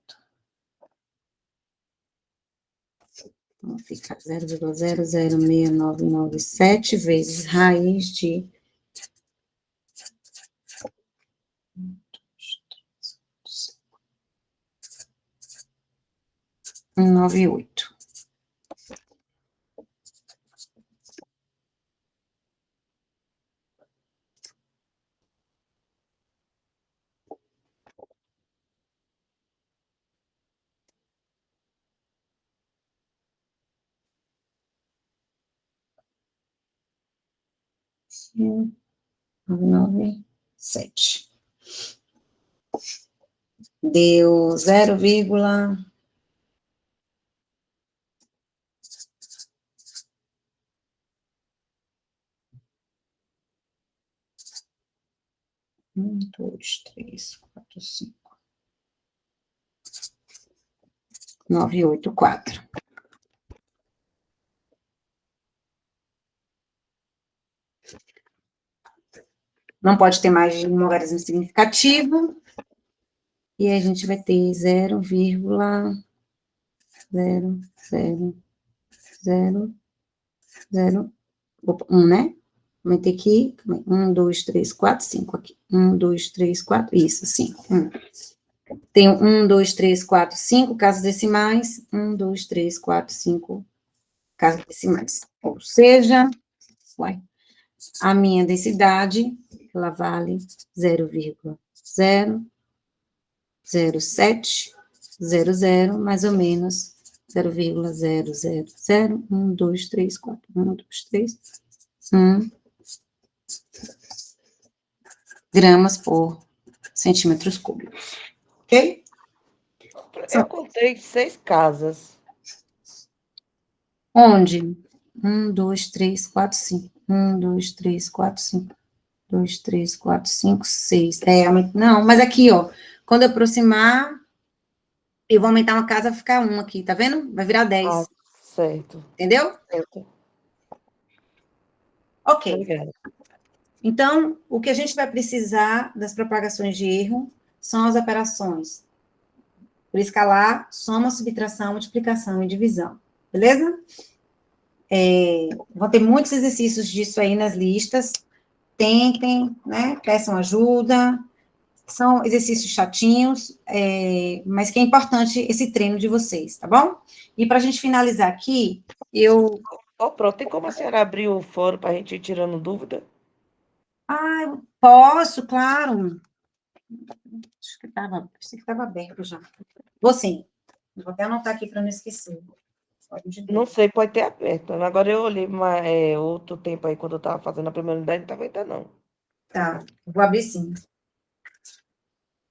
Então, fica 0,006997 vezes raiz de 198. Sim, 997. Deu 0,... 1, 2, 3, 4, 5, 9, 8, 4. Não pode ter mais de um logaritmo significativo. E aí a gente vai ter 0,0000. Opa, 1, né? Vai ter aqui 1, 2, 3, 4, 5 aqui. 1, 2, 3, 4, isso, 5. Tenho 1, 2, 3, 4, 5 casas decimais. 1, 2, 3, 4, 5 casas decimais. Ou seja, a minha densidade, ela vale 0,00700, mais ou menos 0,000, 2, 3, 4, 1, 2, 3, 1 gramas por centímetros cúbicos. Ok? Eu contei 6 casas. Onde? 1, 2, 3, 4, 5. 1, 2, 3, 4, 5. 2, 3, 4, 5, 6. Não, mas aqui, ó, quando eu aproximar, eu vou aumentar uma casa, vai ficar 1 aqui, tá vendo? Vai virar 10. Ah, certo. Entendeu? Certo. Ok. Obrigada. Então, o que a gente vai precisar das propagações de erro são as operações por escalar, soma, subtração, multiplicação e divisão. Beleza? Vão ter muitos exercícios disso aí nas listas. Tentem, né? Peçam ajuda. São exercícios chatinhos, mas que é importante esse treino de vocês, tá bom? E para a gente finalizar aqui, Pronto, tem como a senhora abrir o fórum para a gente ir tirando dúvida? eu posso, claro. Acho que estava aberto já. Vou sim. Vou até anotar aqui para não esquecer. Não sei, pode ter aberto. Agora eu olhei outro tempo aí, quando eu estava fazendo a primeira unidade, não estava ainda não. Tá, vou abrir sim.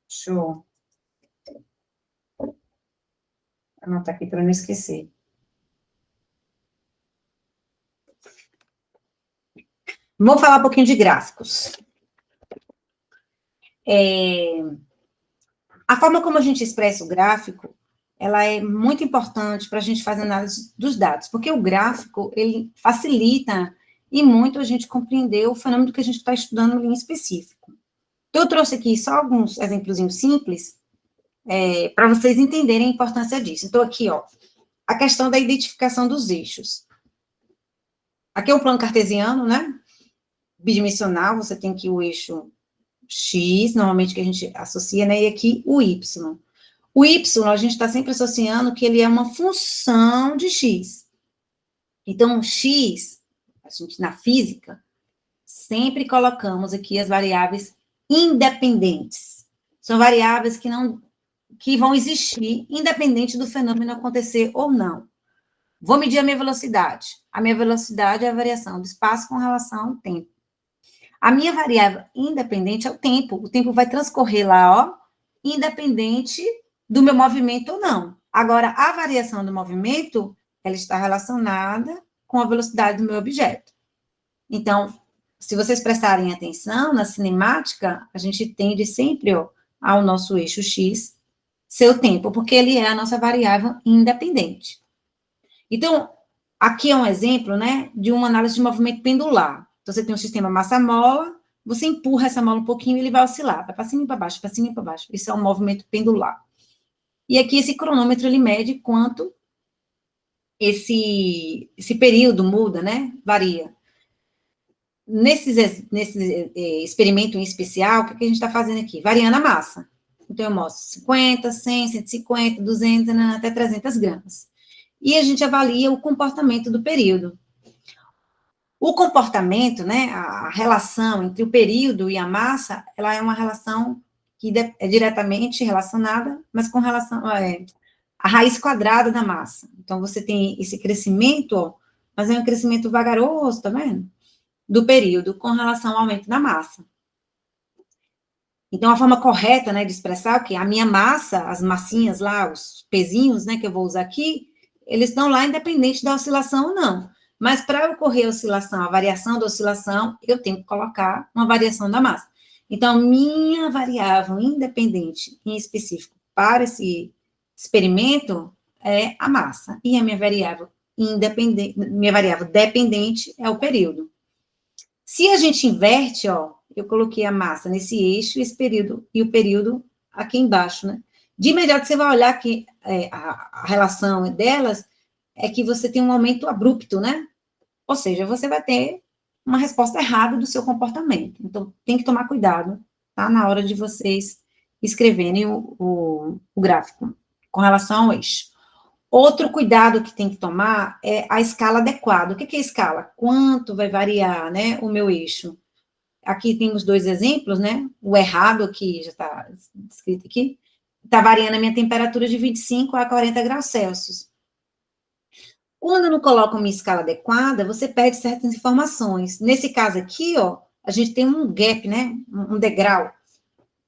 Show. Anotar aqui para não esquecer. Vamos falar um pouquinho de gráficos. A forma como a gente expressa o gráfico, ela é muito importante para a gente fazer análise dos dados, porque o gráfico, ele facilita e muito a gente compreender o fenômeno que a gente está estudando em específico. Então, eu trouxe aqui só alguns exemplozinhos simples, para vocês entenderem a importância disso. Então, aqui, ó, a questão da identificação dos eixos. Aqui é um plano cartesiano, né? Bidimensional, você tem aqui o eixo X, normalmente que a gente associa, né? E aqui o Y. O Y, a gente está sempre associando que ele é uma função de X. Então, X, a gente, na física, sempre colocamos aqui as variáveis independentes. São variáveis que vão existir, independente do fenômeno acontecer ou não. Vou medir a minha velocidade. A minha velocidade é a variação do espaço com relação ao tempo. A minha variável independente é o tempo. O tempo vai transcorrer lá, ó, independente do meu movimento ou não. Agora, a variação do movimento, ela está relacionada com a velocidade do meu objeto. Então, se vocês prestarem atenção, na cinemática, a gente tende sempre, ó, ao nosso eixo X, seu tempo, porque ele é a nossa variável independente. Então, aqui é um exemplo, né, de uma análise de movimento pendular. Então, você tem um sistema massa-mola, você empurra essa mola um pouquinho e ele vai oscilar, vai para cima e para baixo, para cima e para baixo. Isso é um movimento pendular. E aqui esse cronômetro, ele mede quanto esse período muda, né, varia. Nesse experimento em especial, o que a gente está fazendo aqui? Variando a massa. Então, eu mostro 50, 100, 150, 200, até 300 gramas. E a gente avalia o comportamento do período. O comportamento, né, a relação entre o período e a massa, ela é uma relação que é diretamente relacionada, mas com relação a raiz quadrada da massa. Então, você tem esse crescimento, ó, mas é um crescimento vagaroso, tá vendo? Do período com relação ao aumento da massa. Então, a forma correta, né, de expressar o quê? A minha massa, as massinhas lá, os pezinhos, né, que eu vou usar aqui, eles estão lá independente da oscilação ou não. Mas para ocorrer a oscilação, a variação da oscilação, eu tenho que colocar uma variação da massa. Então, minha variável independente em específico para esse experimento é a massa, e a minha variável independente, minha variável dependente é o período. Se a gente inverte, ó, eu coloquei a massa nesse eixo, esse período, e o período aqui embaixo, né? De imediato você vai olhar que a relação delas é que você tem um aumento abrupto, né? Ou seja, você vai ter uma resposta errada do seu comportamento. Então, tem que tomar cuidado, tá? Na hora de vocês escreverem o gráfico com relação ao eixo. Outro cuidado que tem que tomar é a escala adequada. O que é escala? Quanto vai variar, né, o meu eixo? Aqui temos 2 exemplos, né? O errado, que já está escrito aqui, está variando a minha temperatura de 25 a 40 graus Celsius. Quando eu não coloco uma escala adequada, você perde certas informações. Nesse caso aqui, ó, a gente tem um gap, né? Um degrau.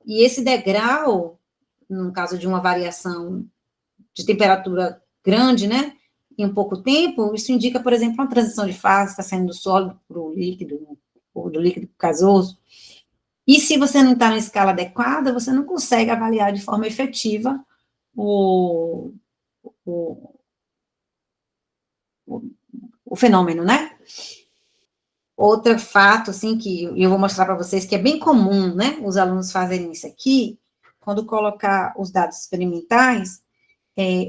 E esse degrau, no caso de uma variação de temperatura grande, né? Em um pouco tempo, isso indica, por exemplo, uma transição de fase, está saindo do sólido para o líquido, ou do líquido para o gasoso. E se você não está na escala adequada, você não consegue avaliar de forma efetiva o, o, o fenômeno, né? Outro fato, assim, que eu vou mostrar para vocês, que é bem comum, né, os alunos fazerem isso aqui, quando colocar os dados experimentais,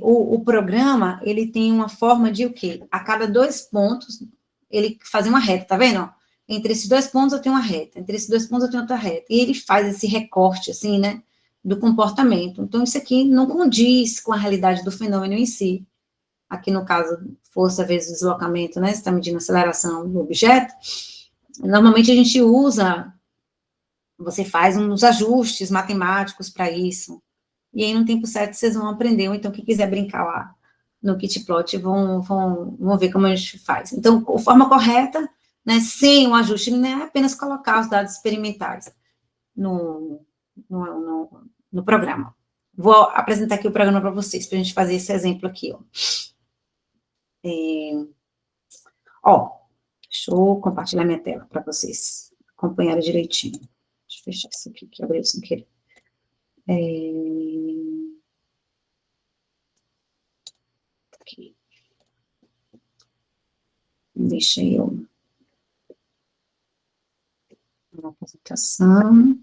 o programa, ele tem uma forma de o quê? A cada 2 pontos, ele faz uma reta, tá vendo? Ó? Entre esses 2 pontos eu tenho uma reta, entre esses 2 pontos eu tenho outra reta, e ele faz esse recorte, assim, né, do comportamento. Então, isso aqui não condiz com a realidade do fenômeno em si. Aqui, no caso, força vezes deslocamento, né, você está medindo a aceleração do objeto. Normalmente, a gente usa, você faz uns ajustes matemáticos para isso, e aí, no tempo certo, vocês vão aprender, ou então, quem quiser brincar lá no Kitplot, vão ver como a gente faz. Então, a forma correta, né, sem um ajuste linear, é apenas colocar os dados experimentais no programa. Vou apresentar aqui o programa para vocês, para a gente fazer esse exemplo aqui, ó. Ó, deixa eu compartilhar minha tela para vocês acompanharem direitinho. Deixa eu fechar isso aqui, que abriu sem querer. Aqui. Deixa eu... Uma apresentação.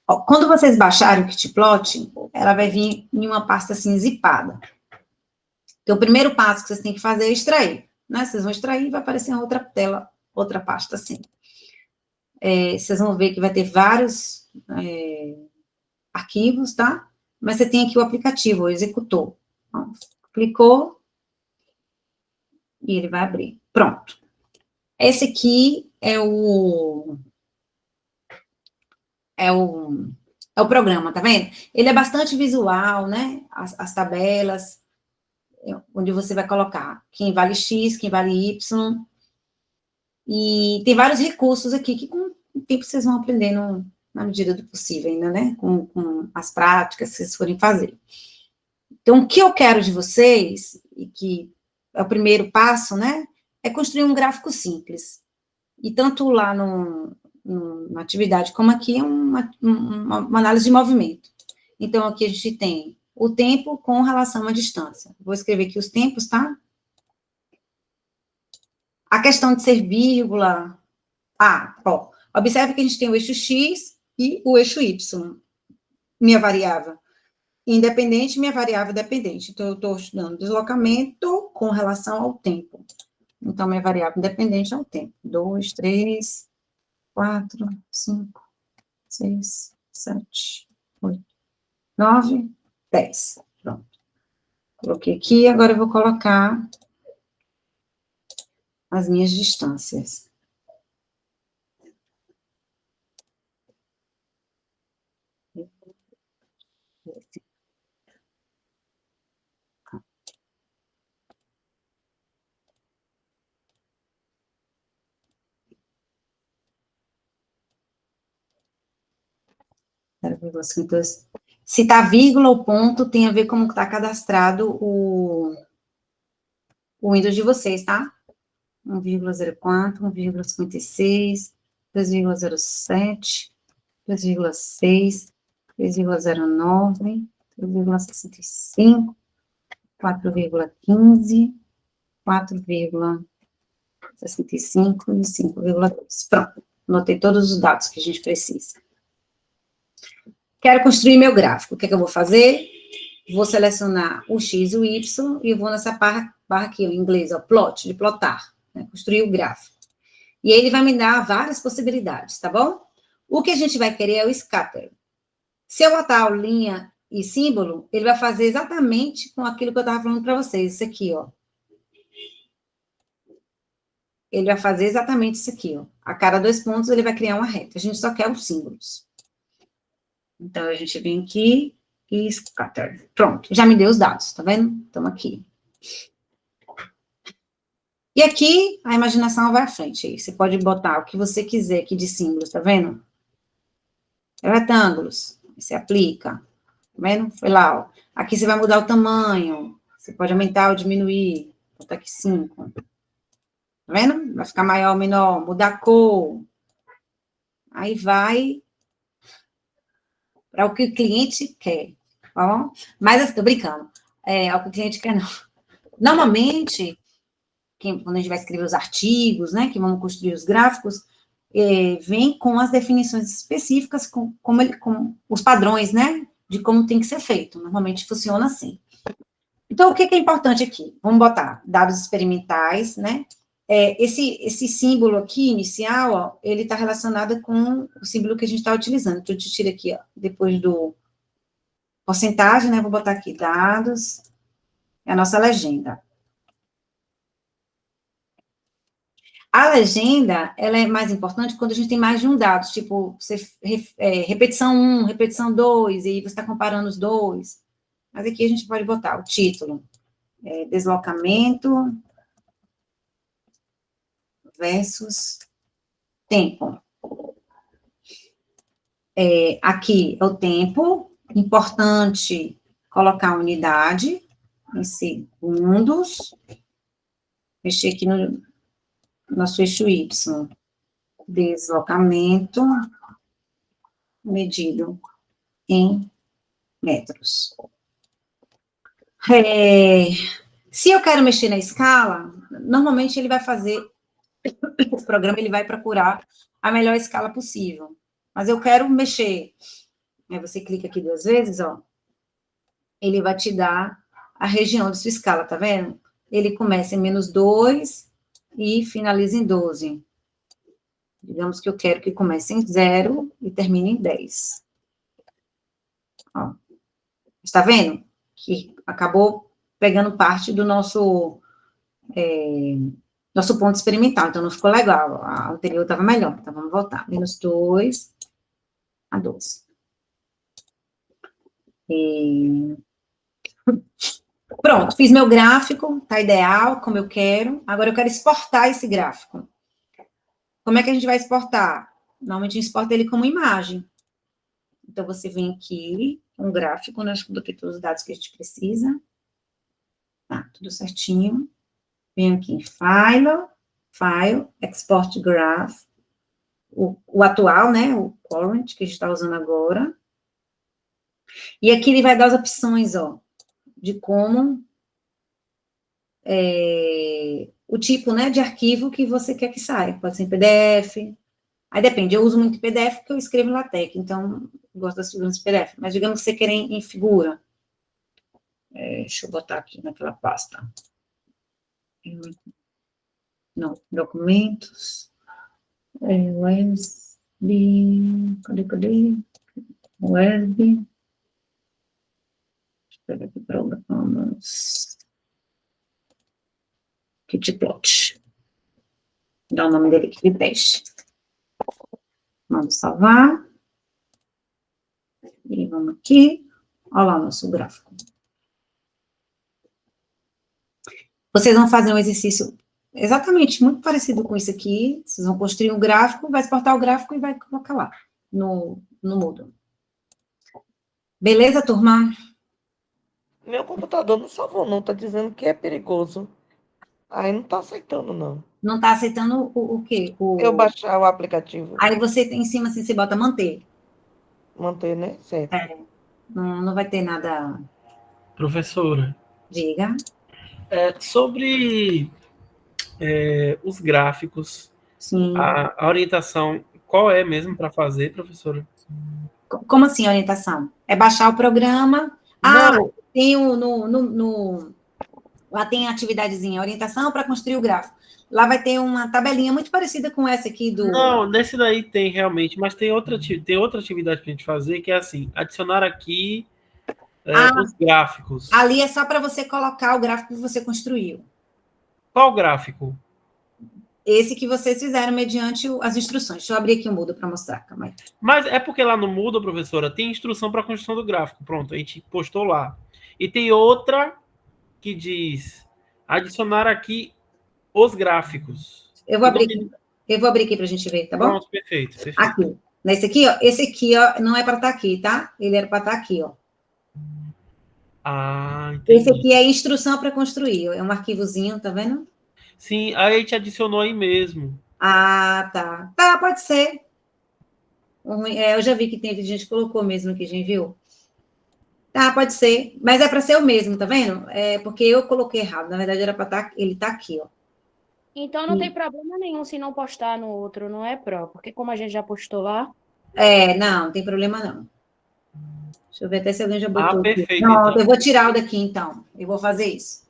Ó, quando vocês baixarem o Kitplot, ela vai vir em uma pasta assim, zipada. Então, o primeiro passo que vocês têm que fazer é extrair, né? Vocês vão extrair e vai aparecer uma outra tela, outra pasta assim. Vocês vão ver que vai ter vários arquivos, tá? Mas você tem aqui o aplicativo, o executor. Então, clicou e ele vai abrir. Pronto. Esse aqui é o programa, tá vendo? Ele é bastante visual, né? As tabelas, onde você vai colocar quem vale X, quem vale Y. E tem vários recursos aqui que com o tempo vocês vão aprendendo na medida do possível ainda, né? Com as práticas que vocês forem fazer. Então, o que eu quero de vocês, e que é o primeiro passo, né? É construir um gráfico simples. E tanto lá na atividade como aqui é uma análise de movimento. Então, aqui a gente tem o tempo com relação à distância. Vou escrever aqui os tempos, tá? A questão de ser vírgula. Ó, observe que a gente tem o eixo X e o eixo Y. Minha variável independente, minha variável dependente. Então, eu estou estudando deslocamento com relação ao tempo. Então, minha variável independente é o tempo. 2, 3, 4, 5, 6, 7, 8, 9, 10. Pronto. Coloquei aqui, agora eu vou colocar as minhas distâncias. 0,52. Se tá vírgula ou ponto, tem a ver como está cadastrado o Windows de vocês, tá? 1,04, 1,56, 2,07, 2,6, 3,09, 3,65, 4,15, 4,65 e 5,2. Pronto, anotei todos os dados que a gente precisa. Quero construir meu gráfico. O que é que eu vou fazer? Vou selecionar o X e o Y e vou nessa barra aqui, ó, em inglês, ó, plot, de plotar, né, construir o gráfico. E aí ele vai me dar várias possibilidades, tá bom? O que a gente vai querer é o scatter. Se eu botar a linha e símbolo, ele vai fazer exatamente com aquilo que eu estava falando para vocês, isso aqui, ó. Ele vai fazer exatamente isso aqui, ó. A cada 2 pontos, ele vai criar uma reta. A gente só quer os símbolos. Então, a gente vem aqui e scatter. Pronto, já me deu os dados, tá vendo? Estamos aqui. E aqui, a imaginação vai à frente. Aí. Você pode botar o que você quiser aqui de símbolos, tá vendo? Retângulos. Você aplica. Tá vendo? Foi lá, ó. Aqui você vai mudar o tamanho. Você pode aumentar ou diminuir. Vou botar aqui 5. Tá vendo? Vai ficar maior ou menor. Mudar a cor. Aí vai para o que o cliente quer. Tá bom? Mas eu estou brincando. É o que o cliente quer, não. Normalmente, quando a gente vai escrever os artigos, né, que vamos construir os gráficos, vem com as definições específicas, com os padrões, né, de como tem que ser feito. Normalmente funciona assim. Então, o que é importante aqui? Vamos botar dados experimentais, né? Esse símbolo aqui, inicial, ó, ele está relacionado com o símbolo que a gente está utilizando. Então, a gente tira aqui, ó, depois do porcentagem, né? Vou botar aqui, dados, é a nossa legenda. A legenda, ela é mais importante quando a gente tem mais de um dado, tipo, repetição 1, repetição 2, e aí você está comparando os dois. Mas aqui a gente pode botar o título, deslocamento versus tempo. Aqui é o tempo, importante colocar a unidade em segundos, mexer aqui no nosso eixo Y, deslocamento medido em metros. Se eu quero mexer na escala, normalmente ele vai fazer, o programa ele vai procurar a melhor escala possível. Mas eu quero mexer, aí você clica aqui 2 vezes, ó, ele vai te dar a região de sua escala, tá vendo? Ele começa em -2 e finaliza em 12. Digamos que eu quero que comece em 0 e termine em 10. Ó, está vendo? Que acabou pegando parte do nosso ponto experimental, então não ficou legal, a anterior estava melhor, então vamos voltar, -2 a 12. Pronto, fiz meu gráfico, tá ideal, como eu quero, agora eu quero exportar esse gráfico. Como é que a gente vai exportar? Normalmente a gente exporta ele como imagem. Então, você vem aqui, um gráfico, né? Acho que eu botei todos os dados que a gente precisa. Tá, tudo certinho. Venho aqui em File, Export Graph, o atual, né? O current, que a gente está usando agora. E aqui ele vai dar as opções, ó, de como o tipo, né, de arquivo que você quer que saia. Pode ser em PDF. Aí depende, eu uso muito em PDF porque eu escrevo em LaTeX, então eu gosto das figuras em PDF. Mas digamos que você quer em figura. Deixa eu botar aqui naquela pasta. Não, documentos. USB. Cadê? USB. Deixa eu pegar aqui programas. Kitplot. Dá o nome dele aqui de teste. Vamos salvar. E vamos aqui. Olha lá o nosso gráfico. Vocês vão fazer um exercício exatamente muito parecido com isso aqui. Vocês vão construir um gráfico, vai exportar o gráfico e vai colocar lá no Moodle. Beleza, turma? Meu computador não salvou, não. Tá dizendo que é perigoso. Aí não tá aceitando, não. Não está aceitando o quê? Eu baixar o aplicativo. Aí você em cima, assim, você bota manter. Manter, né? Certo. Não vai ter nada. Professora, Diga. sobre os gráficos, Sim. a orientação, qual é mesmo para fazer, professora? Como assim, orientação? É baixar o programa. Não. Tem lá tem a atividadezinha, orientação para construir o gráfico. Lá vai ter uma tabelinha muito parecida com essa aqui do. Não, nesse daí tem realmente, mas tem outra atividade para a gente fazer, que é assim, adicionar aqui os gráficos. Ali é só para você colocar o gráfico que você construiu. Qual gráfico? Esse que vocês fizeram mediante as instruções. Deixa eu abrir aqui o Moodle para mostrar. Calma aí. Mas é porque lá no Moodle, professora, tem instrução para a construção do gráfico. Pronto, a gente postou lá. E tem outra que diz adicionar aqui os gráficos. Eu vou abrir aqui para a gente ver, tá bom? Pronto, perfeito. Aqui. Nesse aqui, ó. Esse aqui, ó, não é para estar aqui, tá? Ele era para estar aqui, ó. Entendi. Esse aqui é a instrução para construir. É um arquivozinho, tá vendo? Sim, aí a gente adicionou aí mesmo. Tá. Tá, pode ser. Eu já vi que tem gente que colocou mesmo aqui, gente viu? Tá, pode ser. Mas é para ser o mesmo, tá vendo? É porque eu coloquei errado. Na verdade, era para estar. Ele tá aqui, ó. Então não tem problema nenhum se não postar no outro, não é pró, porque como a gente já postou lá. Não tem problema não. Deixa eu ver até se alguém já botou. Perfeito. Não, então. eu vou tirar o daqui, então. Eu vou fazer isso.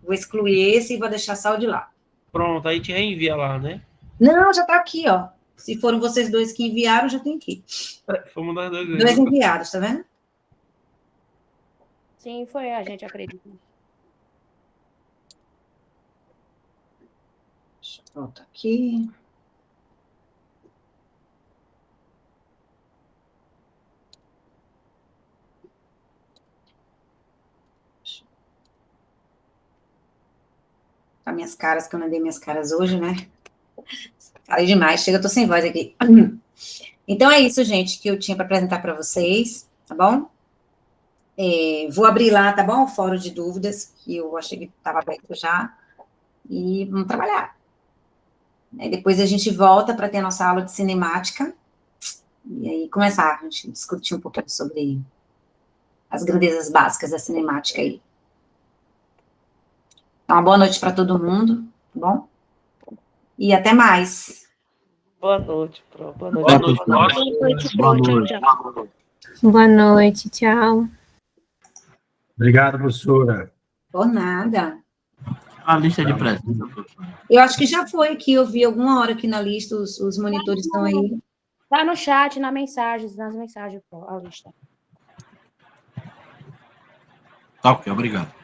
Vou excluir esse e vou deixar só o de lá. Pronto, aí a gente reenvia lá, né? Não, já tá aqui, ó. Se foram vocês dois que enviaram, já tem aqui. Fomos nós dois. Dois enviados, tá vendo? Sim, foi a gente, acredita. Deixa eu voltar aqui. As minhas caras, que eu não dei minhas caras hoje, né? Falei demais, chega, eu tô sem voz aqui. Então é isso, gente, que eu tinha para apresentar para vocês, tá bom? Vou abrir lá, tá bom? O fórum de dúvidas, que eu achei que estava aberto já. E vamos trabalhar. Depois a gente volta para ter a nossa aula de cinemática. E aí começar a gente discutir um pouquinho sobre as grandezas básicas da cinemática aí. Então, uma boa noite para todo mundo, tá bom? E até mais. Boa noite, Pro. Boa noite. Boa noite. Boa noite, Pro. Tchau, tchau. Boa noite, tchau. Obrigado, professora. Por nada. A lista de presença. Eu acho que já foi aqui, eu vi alguma hora aqui na lista, os monitores estão aí. Tá no chat, nas mensagens, Pro, a lista. Tá ok, obrigado.